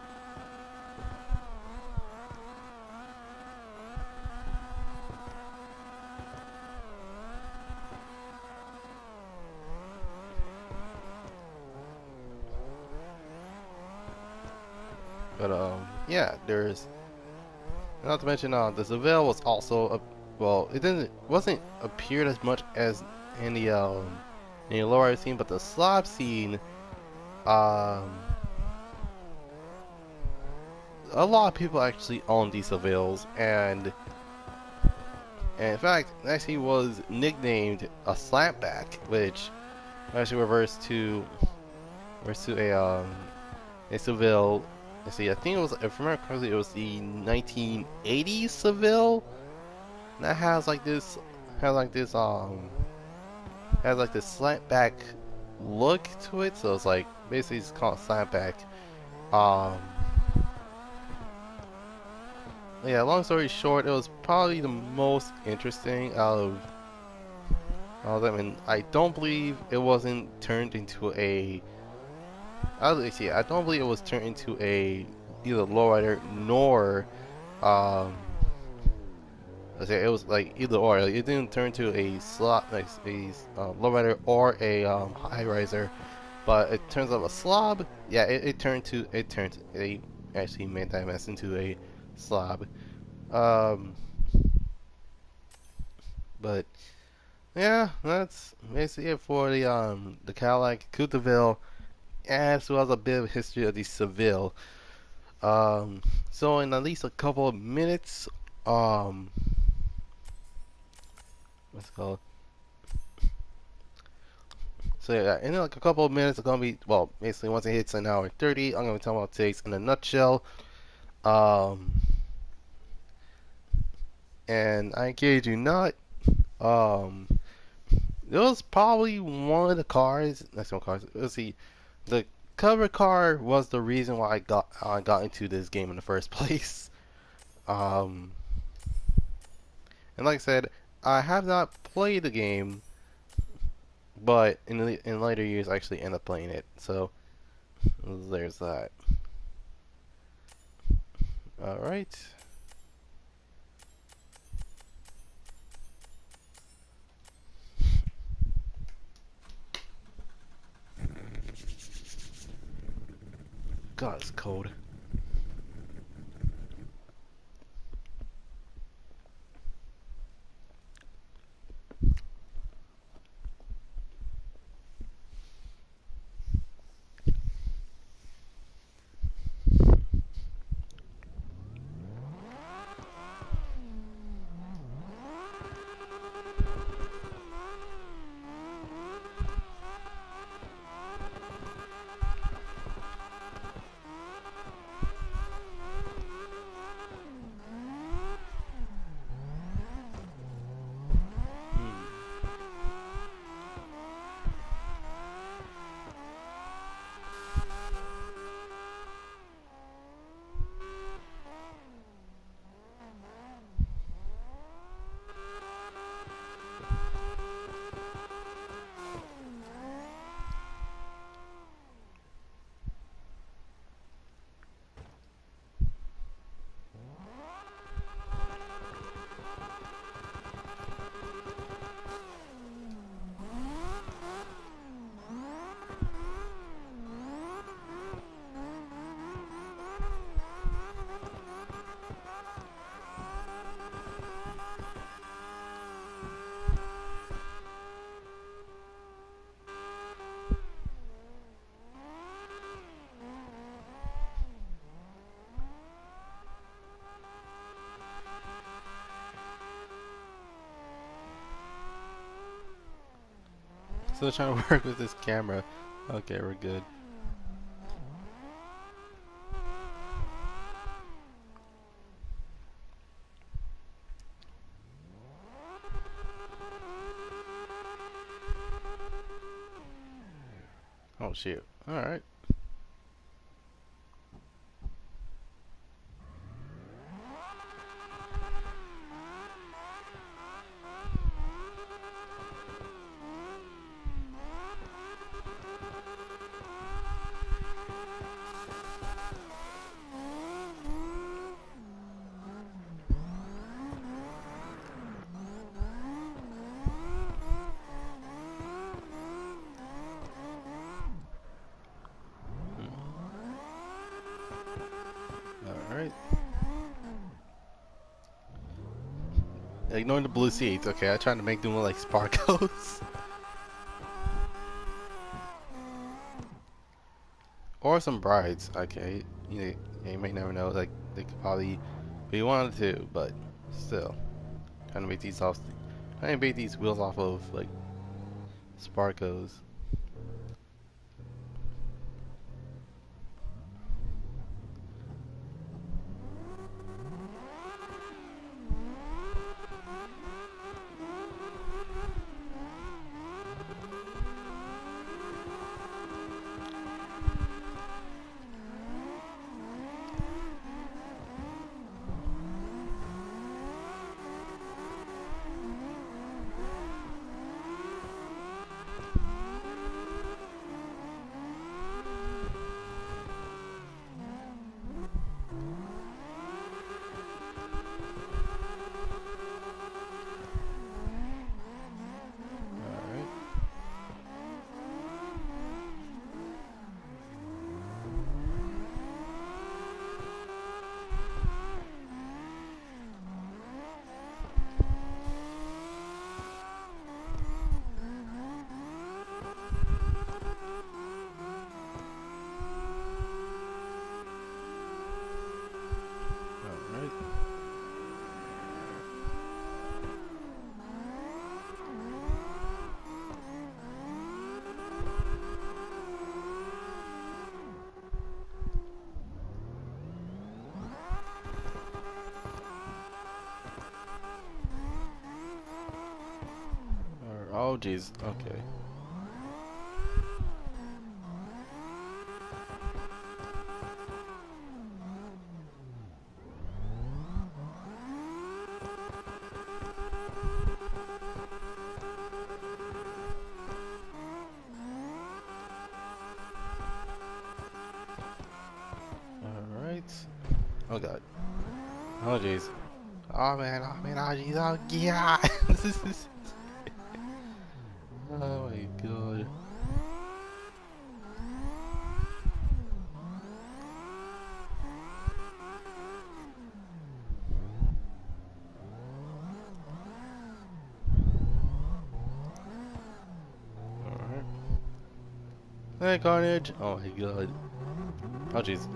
But yeah, there's not to mention the Seville was also it wasn't appeared as much as in the lower scene, but the slob scene Um, a lot of people actually own these Sevilles, and in fact, actually was nicknamed a slapback, which actually refers to a Seville. Let's see, I think it was, if I remember correctly, it was the 1980s Seville that has like this slant back look to it. So it's like basically it's called slant back. Um, yeah. Long story short, it was probably the most interesting out of them, and I don't believe it wasn't turned into a. I don't believe it was turned into a either lowrider nor um. Let's say it was like either or. Like, it didn't turn to a slot like a lowrider or a high riser. But it turns out a slob. Yeah, it turned they actually made that mess into a slob. Um, but yeah, that's basically it for the Cadillac Coupe de Ville, as well as a bit of history of the Seville. Um, so in at least a couple of minutes, um, let's go. So yeah, in like a couple of minutes, it's gonna be well, basically once it hits an hour 30, I'm gonna be talking about takes in a nutshell. Um, and I kid you not, um, it was probably one of the cars. Next one cars. Let's see, the cover car was the reason why I got into this game in the first place. Um, and like I said, I have not played the game, but in later years, I actually end up playing it. So there's that. All right. God, it's cold. Still trying to work with this camera. Okay, we're good. Oh shoot. Alright. Alright. Ignoring the blue seats. Okay, I tried to make them look like sparkles. or some brides. Okay, you may never know. Like they could probably be one of the two, but still, trying to make these off. Trying to make these wheels off of like Sparkos. Alright. Alright. Oh jeez. Okay. Alright. Oh god. Oh jeez. Oh man. Oh man. Oh jeez. Oh yeah. Oh my god. Alright. Hey, Carnage. Oh my god. Oh jeez.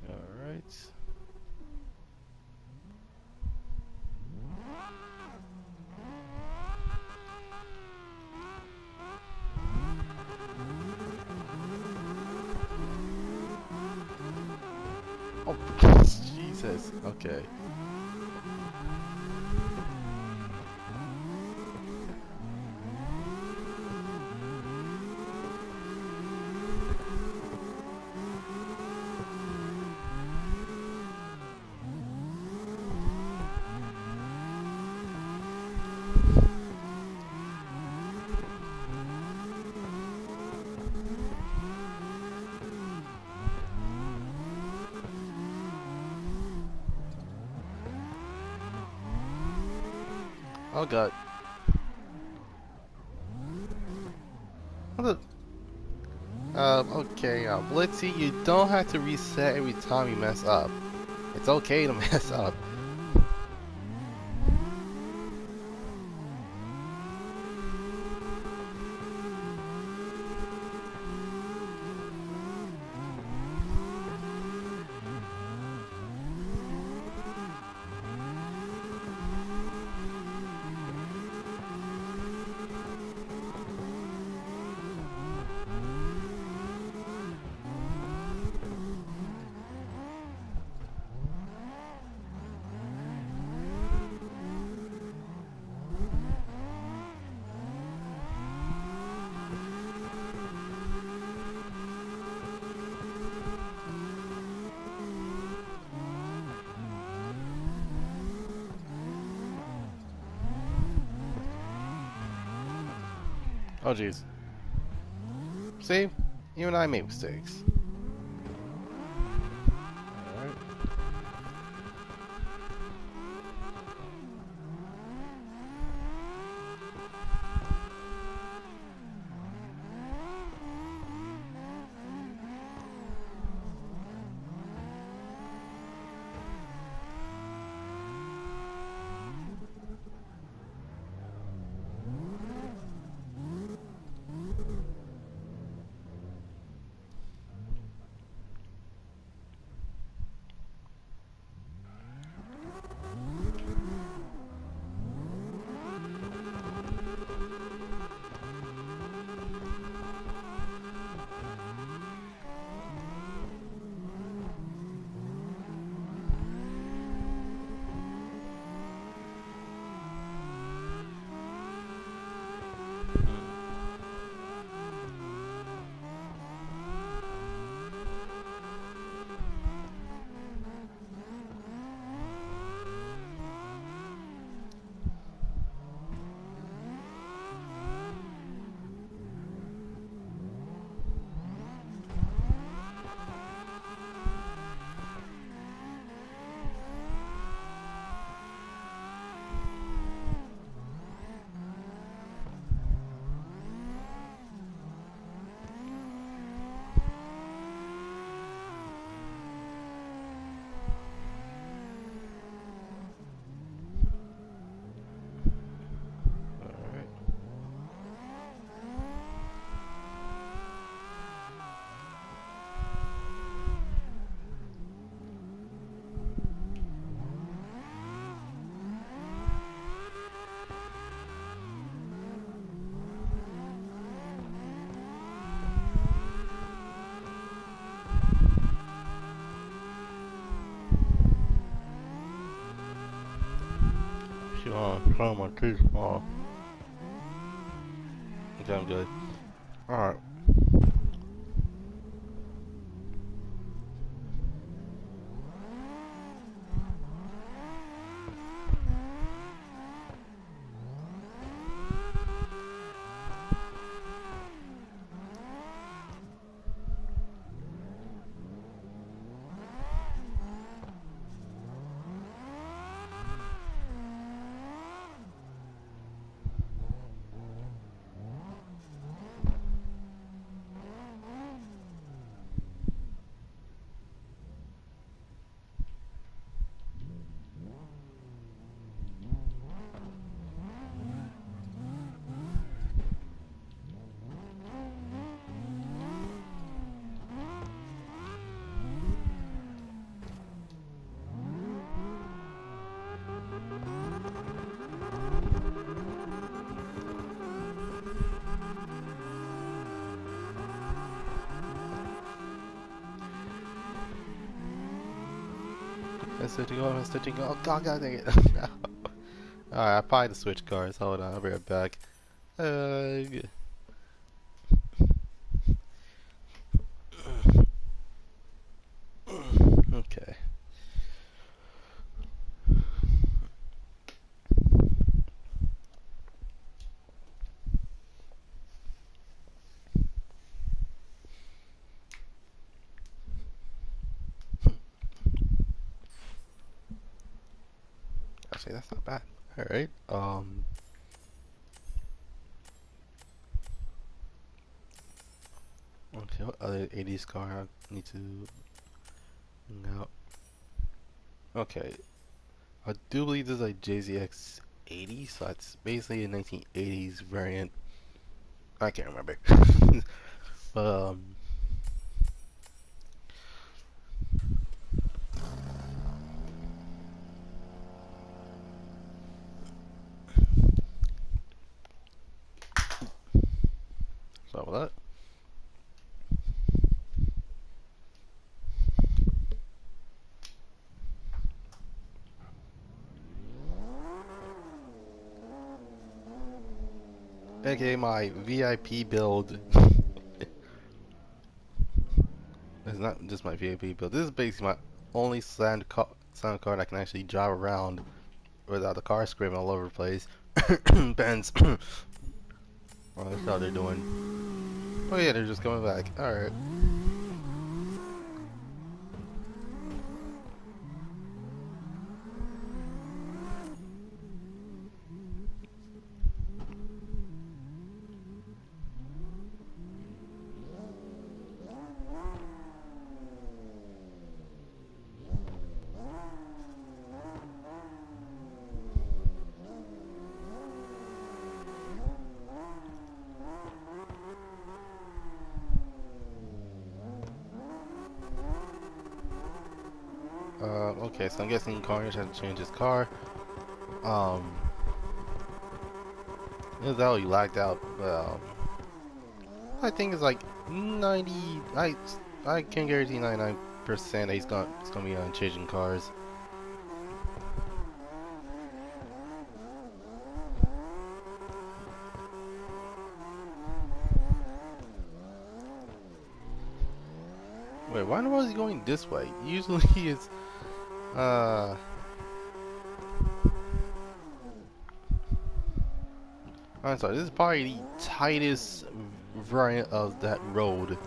Alright. Oh, Jesus. Okay. Oh god. What the? Okay, Blitzy, you don't have to reset every time you mess up. It's okay to mess up. Oh jeez. See? Even I make mistakes. Alright. Trying my teeth. Okay, I'm good. Alright. I'm switching go. Oh god, god dang it. No. Alright, I probably to switch cars. Hold on, I'll be right back. Okay. Actually, that's not bad. Alright, okay, what other 80s car I need to bring out? Okay, I do believe this is a JZX 80, so it's basically a 1980s variant. I can't remember. But, sorry about that. Okay, my VIP build. It's not just my VIP build. This is basically my only sound card I can actually drive around without the car screaming all over the place. Benz. Oh, that's how they're doing. Oh yeah, they're just coming back. Alright. Okay, so I'm guessing Carnage had to change his car. It was how he lagged out. I think it's like 90. I can guarantee 99% that he's gonna be on changing cars. Wait, why was he going this way? Usually he is. I'm sorry, this is probably the tightest variant of that road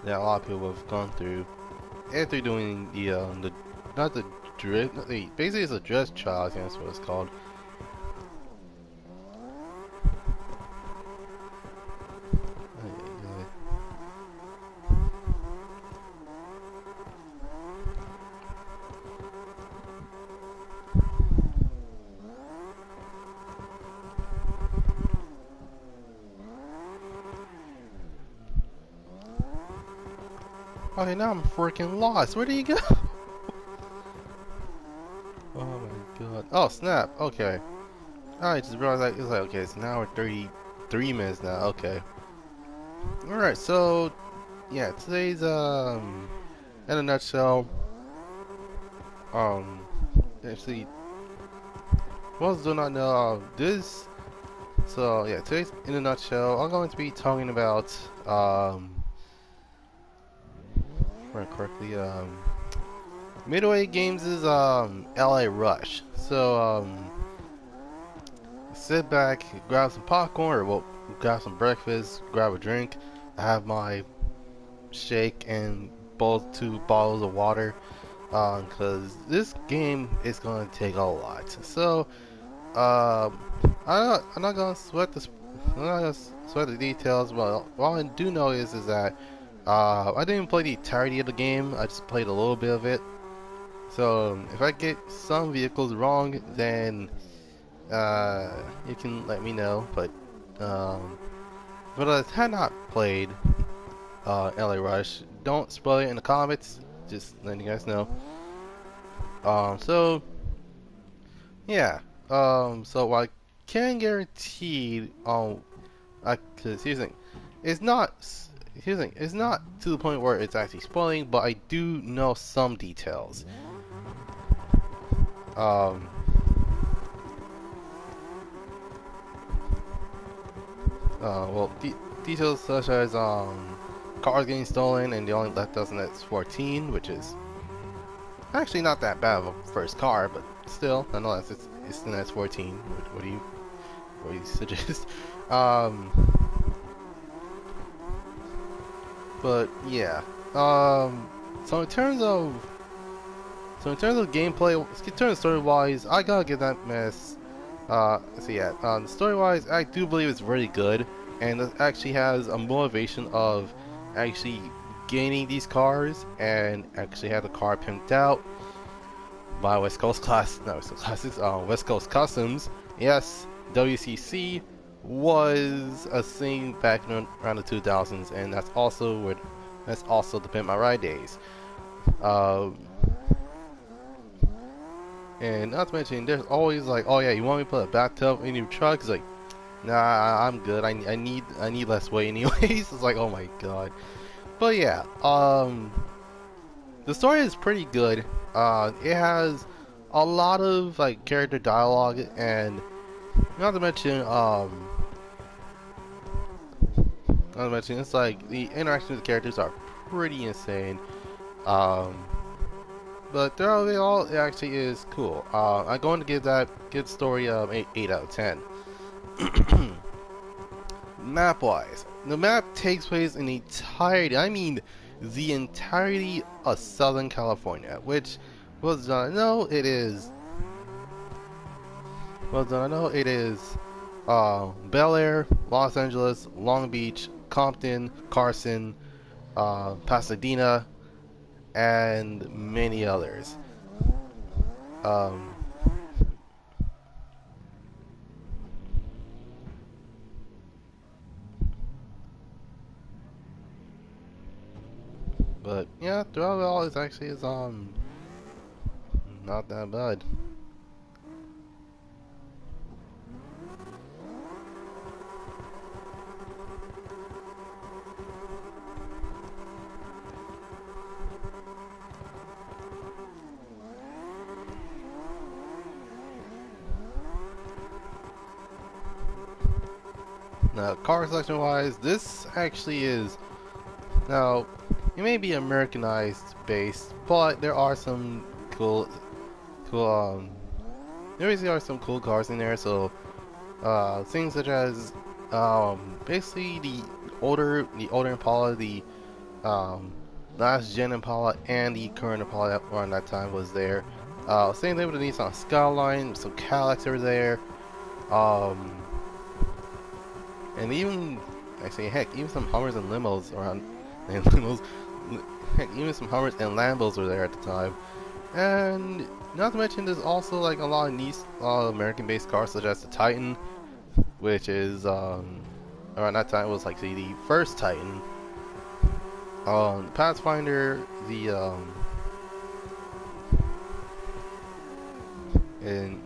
that a lot of people have gone through. After doing the not the drift, basically it's a drift trial, I think that's what it's called. Okay, now I'm freaking lost. Where do you go? Oh my god. Oh, snap. Okay. I just realized it's like, okay, it's now 33 minutes now. Okay. Alright, so, yeah, today's, in a nutshell, actually, most do not know this. So yeah, today's in a nutshell, I'm going to be talking about correctly Midway Games is LA Rush. So sit back, grab some popcorn, or well, grab some breakfast, grab a drink. I have my shake and both 2 bottles of water. Cause this game is gonna take a lot. So I'm not gonna sweat the I'm not gonna sweat the details. Well, all I do know is that I didn't play the entirety of the game. I just played a little bit of it. So if I get some vehicles wrong, then you can let me know. But I had not played LA Rush. Don't spoil it in the comments. Just letting you guys know. So yeah. So I can guarantee cause here's the thing, it's not here's the thing, it's not to the point where it's actually spoiling, but I do know some details. Um, well, details such as cars getting stolen and they only left us in S14, which is actually not that bad of a first car, but still, nonetheless, it's in S14. What do you suggest? Um, but yeah. So in terms of gameplay, in terms of story-wise, I gotta give that mess. So yeah, story-wise, I do believe it's really good, and it actually has a motivation of actually gaining these cars, and actually had the car pimped out by West Coast West Coast Customs. Yes, WCC was a thing back in around the 2000s, and that's also the Pimp My Ride days. Um, And not to mention, there's always like, oh yeah, you want me to put a bathtub in your truck? It's like, nah, I'm good. I need less weight anyways. It's like, oh my god. But yeah, the story is pretty good. It has a lot of like character dialogue, and not to mention, it's like the interactions with the characters are pretty insane. Um, But throughout it all, it actually is cool. I'm going to give the story 8 out of 10. Map-wise, the map takes place in the entirety, I mean the entirety of Southern California, which, well done, I know it is, Bel Air, Los Angeles, Long Beach, Compton, Carson, Pasadena, and many others. Um, but yeah, throughout it all, it actually is not that bad. Now, car selection wise, this actually is now it may be Americanized based, but there are some cool there are some cool cars in there. So things such as basically the older Impala, the um, last gen Impala, and the current Impala that were on that time was there. Same thing with the Nissan Skyline, some Cadillacs are there. Um, and even actually, heck, even some Hummers and limos around, and limos, heck, even some Hummers and Lambos were there at the time. And not to mention, there's also like a lot of niche American-based cars, such as the Titan, which is around that time was like the first Titan. Pathfinder, and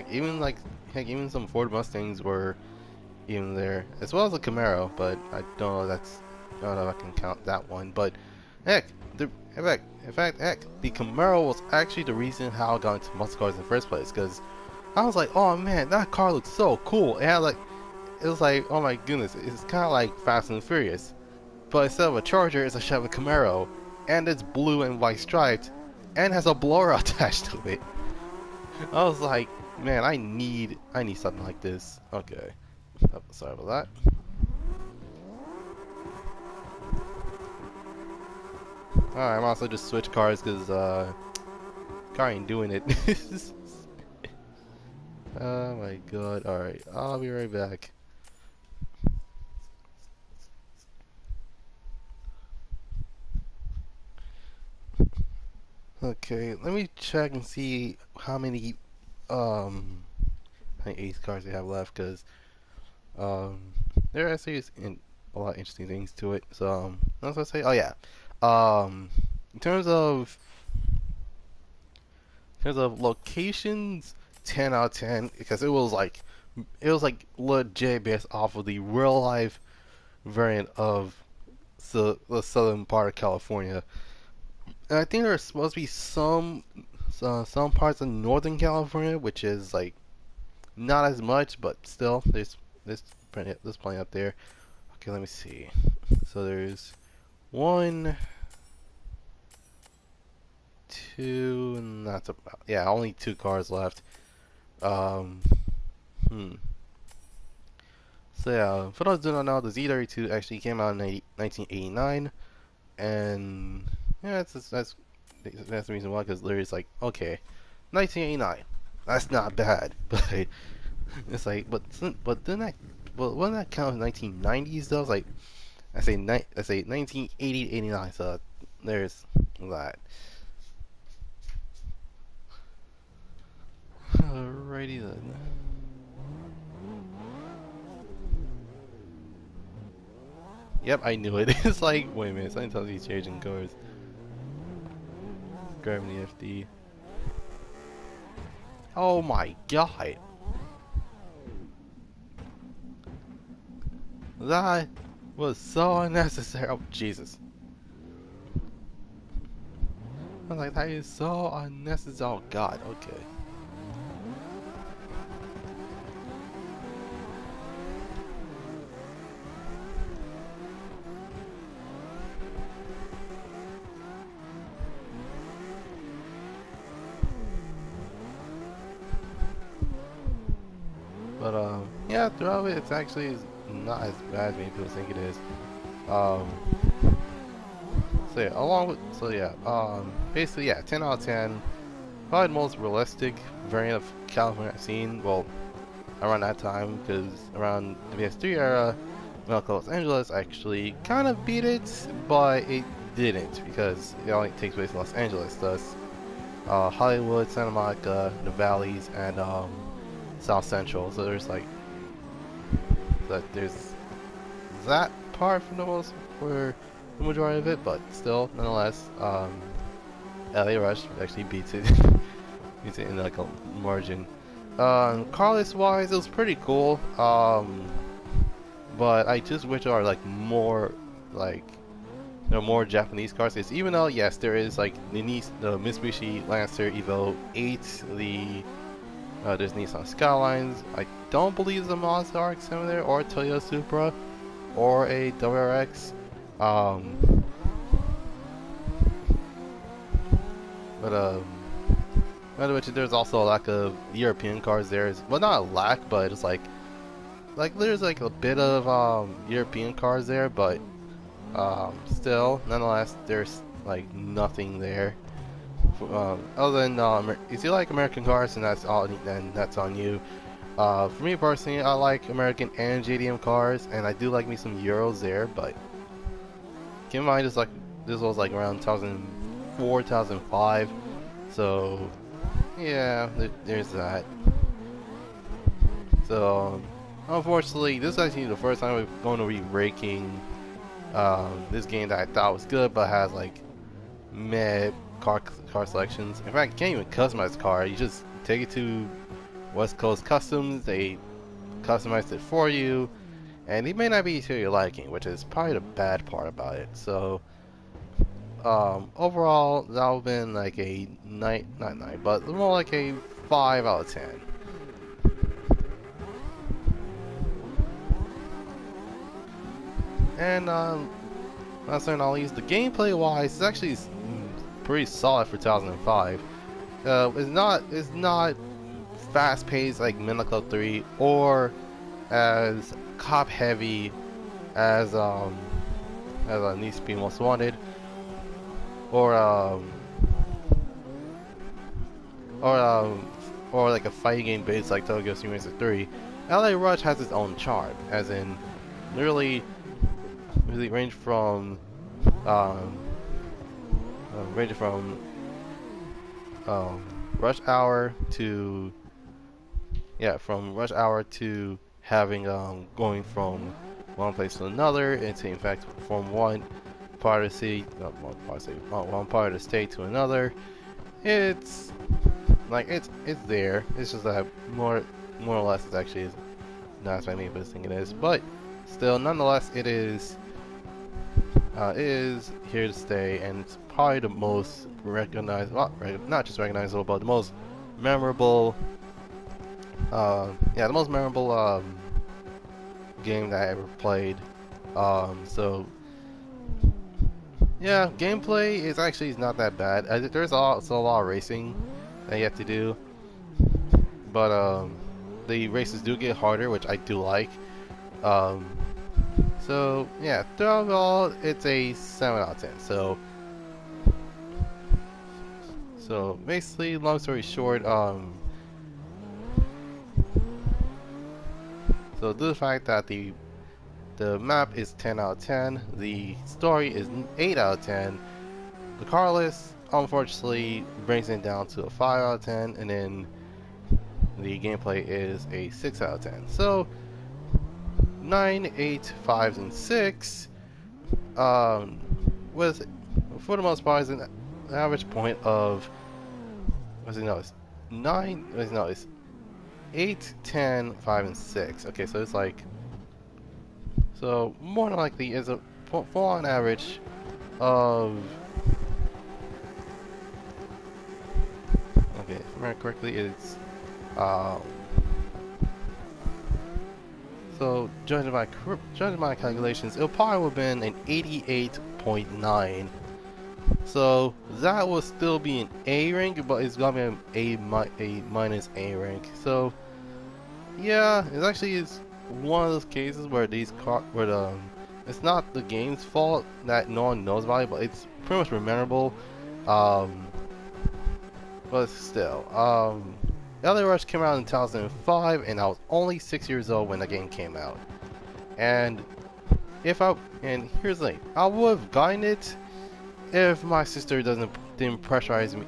even some Ford Mustangs were even there, as well as a Camaro, but I don't know I don't know if I can count that one. But heck, in fact, the Camaro was actually the reason how I got into muscle cars in the first place, because I was like, oh man, that car looks so cool. It had like, it was like, oh my goodness, it's kind of like Fast and Furious, but instead of a Charger, it's a Chevy Camaro, and it's blue and white striped, and has a blower attached to it. I was like, man, I need something like this. Okay, oh, sorry about that. Alright, I'm also just switch cars because car ain't doing it. Oh my god. Alright, I'll be right back. Okay, let me check and see um how many ace cards they have left, because um there actually is a lot of interesting things to it. So what was I say? Oh yeah. Um in terms of locations, 10 out of 10, because it was like legit based off of the real life variant of the southern part of California. And I think there's supposed to be some parts of Northern California, which is like not as much, but still there's plenty up there. Okay, let me see. So there's one, two, and that's about, yeah, only two cars left. Um, hmm. So yeah, for those who don't know, the Z32 actually came out in 1989, and yeah, that's the reason why. Because Larry's like, okay, 1989, that's not bad, but it's like, but then that, well, wouldn't that count as 1990s though? It's like I say 1980 to 89, so there's that. Alrighty then. Yep, I knew it. It's like, wait a minute, something tells me he's changing cars. Grabbing the FD. Oh my god. That was so unnecessary. Oh, Jesus. I was like, that is so unnecessary. Oh god, okay. But yeah, throughout it, it's actually not as bad as many people think it is. Um, basically, yeah, 10 out of 10. Probably the most realistic variant of California I've seen. Well, around that time, because around the PS3 era, Melco Los Angeles actually kind of beat it, but it didn't, because it only takes place in Los Angeles. Thus, Hollywood, Santa Monica, the Valleys, and South Central. So there's that part for the majority of it, but still, nonetheless, LA Rush actually beats it, beats it in like a margin. Carless wise, it was pretty cool. But I just wish there are like more like more Japanese cars. Because even though yes, there is like the Mitsubishi Lancer Evo 8, there's Nissan Skylines. I don't believe the Mazda RX-7 there, or a Toyota Supra, or a WRX. But Another which there's also a lack of European cars there. Well, not a lack, but it's like there's like a bit of European cars there, but still, nonetheless, there's like nothing there. Other than if you like American cars, and then that's on you. For me personally, I like American and JDM cars, and I do like me some Euros there. But keep in mind, this was like around 2004, 2005, so yeah, there's that. So unfortunately, this is actually the first time we're going to be ranking this game that I thought was good, but has like meh car selections. In fact, you can't even customize the car. You just take it to West Coast Customs. They customize it for you, and it may not be to your liking, which is probably the bad part about it. So overall, that would have been like a not nine, but more like a 5 out of 10. And last but not least, the gameplay wise, it's actually pretty solid for 2005. It's not fast paced like Midnight Club 3 or as cop heavy as Need for Speed Most Wanted or or um or like a fighting game based like Tokyo Simulator 3. LA Rush has its own charm, as in literally really um range from um rush hour to from rush hour to having going from one place to another, and to in fact from one part of the city, not one part of the city, one part of the state to another. It's like it's there. It's just that more or less it actually is not as many people think it is, but still, nonetheless, it is here to stay, and it's probably the most recognized, well, not just recognizable, but the most memorable. The most memorable game that I ever played. So yeah, gameplay is not that bad. There's also a lot of racing that you have to do, but the races do get harder, which I do like. Um, so yeah, throughout it all, it's a 7 out of 10. So basically, long story short, so due to the fact that the map is 10 out of 10, the story is 8 out of 10. The car list, unfortunately, brings it down to a 5 out of 10, and then the gameplay is a 6 out of 10. So 9, 8, 5, and 6 um, was, for the most part, is an average point of, what's it, no, it's 9, no, it's 8, 10, 5, and 6. Okay, so it's like, so more than likely is a full on average of, okay, if I remember correctly, it's, um, so judging by calculations, it probably would have been an 88.9. So that will still be an A rank, but it's gonna be a minus A rank. So yeah, it actually is one of those cases where it's not the game's fault that no one knows about it, but it's pretty much memorable. Um, but still, LA Rush came out in 2005, and I was only 6 years old when the game came out. And here's the thing, I would have gotten it if my sister didn't pressurize me,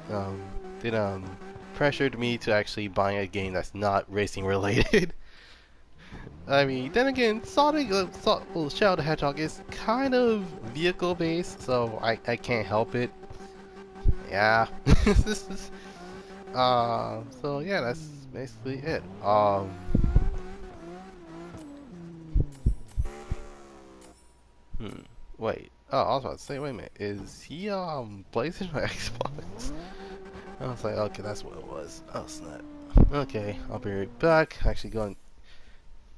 didn't pressured me to actually buy a game that's not racing related. I mean, then again, Shadow the Hedgehog is kind of vehicle based, so I can't help it. Yeah. So yeah, that's basically it. Hmm. Wait. Oh, I was about to say, wait a minute. Is he PlayStation or Xbox? I was like, okay, that's what it was. Oh snap. Okay, I'll be right back. Actually, go and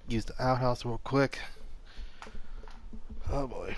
use the outhouse real quick. Oh boy.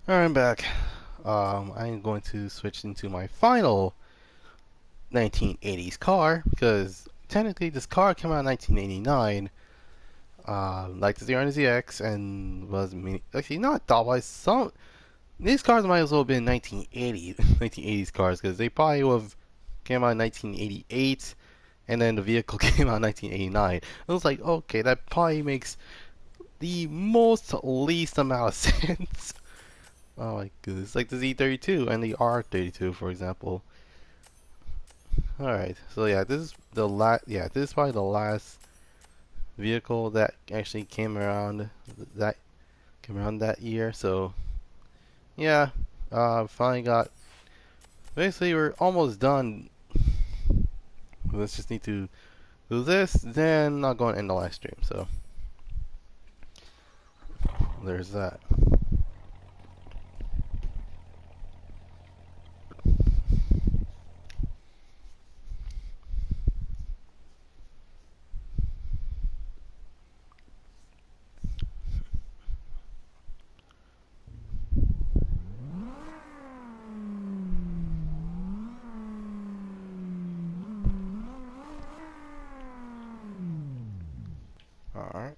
Alright, I'm back. I'm going to switch into my final 1980s car because technically this car came out in 1989. Like the Zero and the ZX, and was actually not thought wise. Some these cars might as well have been 1980 1980s cars because they probably would have came out in 1988, and then the vehicle came out in 1989. It was like, okay, that probably makes the most least amount of sense. Oh my goodness, like the Z32 and the R32, for example. All right, so yeah, this is the last. Yeah, this is probably the last vehicle that actually that came around that year. So yeah, finally got. Basically, we're almost done. Let's just need to do this. Then I'm going to end the live stream. So there's that. All right.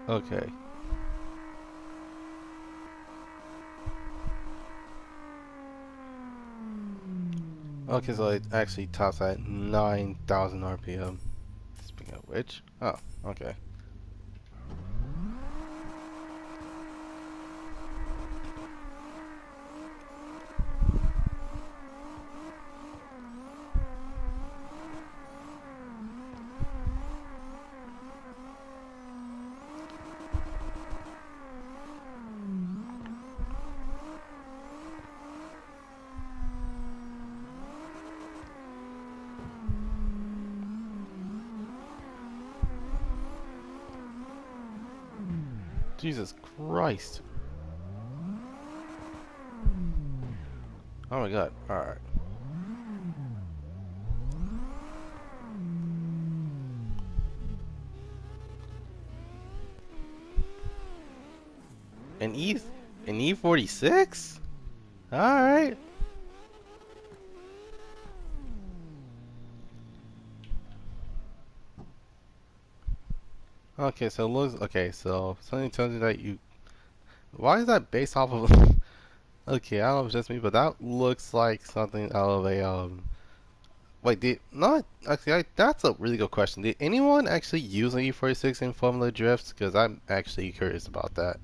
Okay. Okay, so it actually tops at 9,000 RPM. Speaking of which, oh, okay. Jesus Christ. Oh my god. Alright. An E an E46? Alright. Okay, so it looks okay, so something tells me that you why is that based off of okay, I don't know if it's just me, but that looks like something out of a wait, did not actually that's a really good question. Did anyone actually use an E46 in Formula Drifts? Because I'm actually curious about that.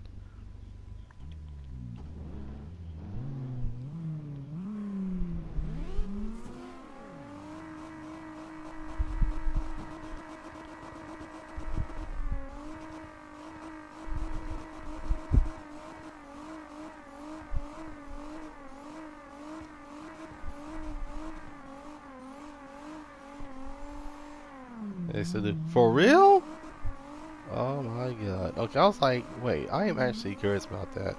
They said, for real? Oh my god. Okay, I was like, wait, I am actually curious about that.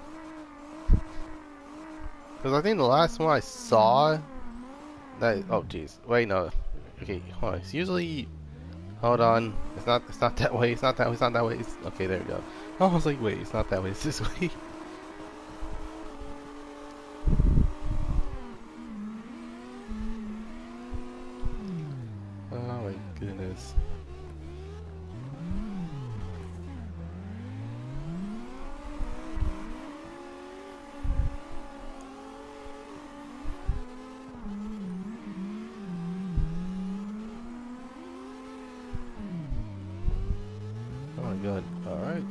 Because I think the last one I saw that oh jeez. Wait no. Okay, hold on. It's usually hold on. It's not that way, it's not that way, it's not that way. It's okay, there we go. I was like, wait, it's not that way, it's this way. Oh my goodness. Oh my god. Alright.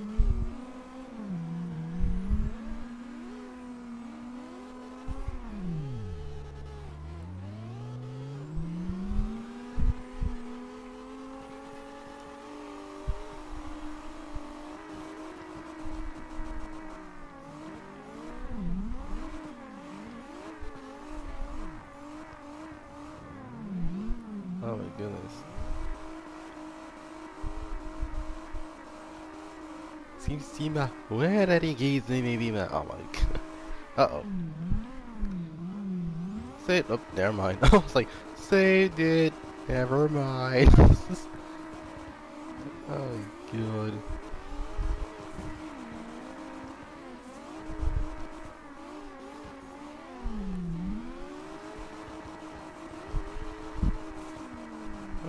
Oh my goodness. see my where did he gaze maybe my oh my god. Uh-oh. Saved oh never mind. I was like, saved it. Never mind. Oh god.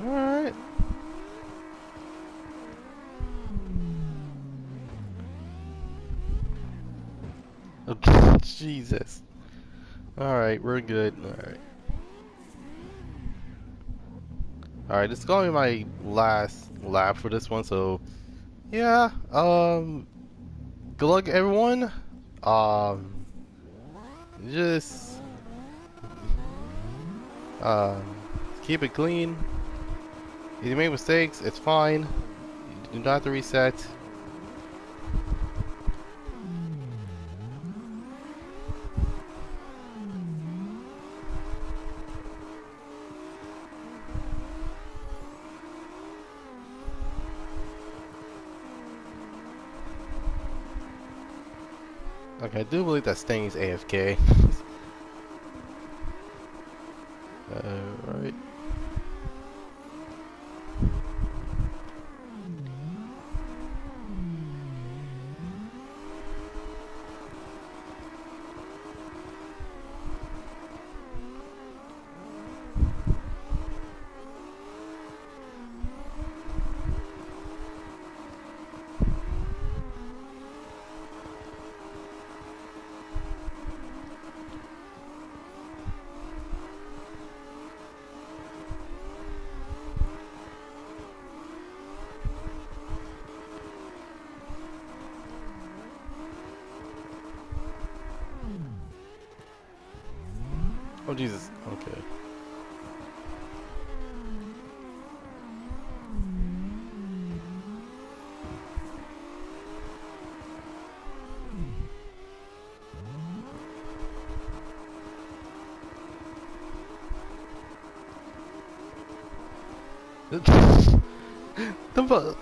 Alright. Okay, Jesus. Alright, we're good. Alright. Alright, this is gonna be my last lap for this one, so yeah, good luck everyone. Um just keep it clean. If you make mistakes, it's fine. You do not have to reset. Okay, I do believe that Sting is AFK. Right. Oh Jesus. Okay.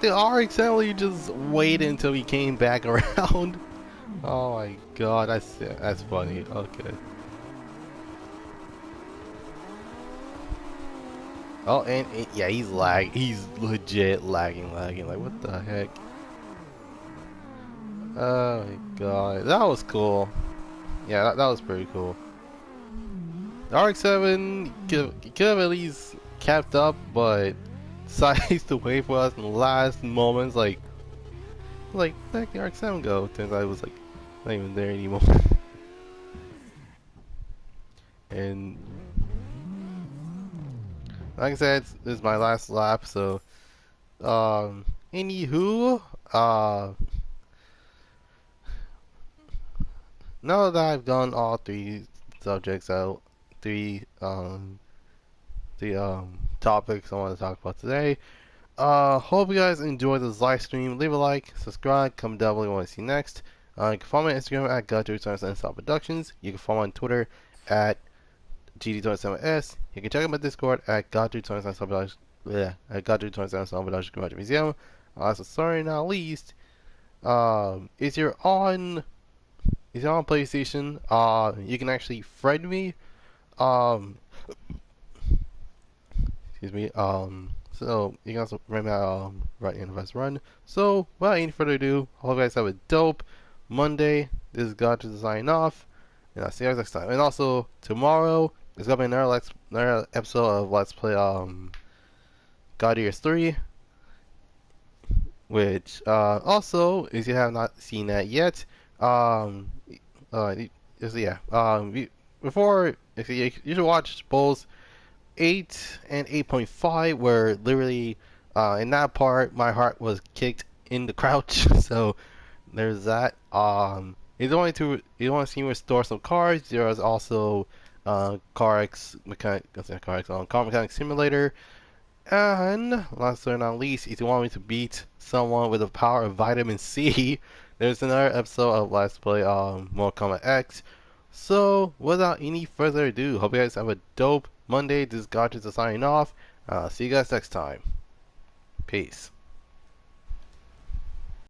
The RX only just waited until he came back around. Oh my god, that's funny. Okay. Oh, and yeah, he's legit lagging. Like, what the heck? Oh my god, that was cool. Yeah, that was pretty cool. The RX-7 could have at least kept up, but decided to wait for us in the last moments. Like, let the RX-7 go. Turns out it was like not even there anymore. And like I said, this is my last lap, so anywho, now that I've done all three subjects out, three topics I want to talk about today. Hope you guys enjoyed this live stream. Leave a like, subscribe, comment down below what you want to see next. You can follow me on Instagram at Goddrifter247sun Productions. You can follow me on Twitter at GD27S. You can check out my Discord at Goddrifter247sun Production. Yeah, at Goddrifter247sun Production Garage Museum. Also, sorry not least, if you're on PlayStation, you can actually friend me. Um, excuse me. So you can also run my right invest run. So without any further ado, hope you guys have a dope Monday. This is God to sign off, and I'll see you guys next time. And also tomorrow there's gonna be another episode of Let's Play Goddrifter 3, which also if you have not seen that yet, yeah, before if you should watch both 8 and 8.5 where literally in that part my heart was kicked in the crouch. So there's that. You want to see me restore some cars. There is also car mechanic simulator. And last but not least, if you want me to beat someone with the power of vitamin C, there's another episode of Let's Play Mortal Kombat X. So without any further ado, hope you guys have a dope Monday. This is Goddrifter signing off. See you guys next time. Peace.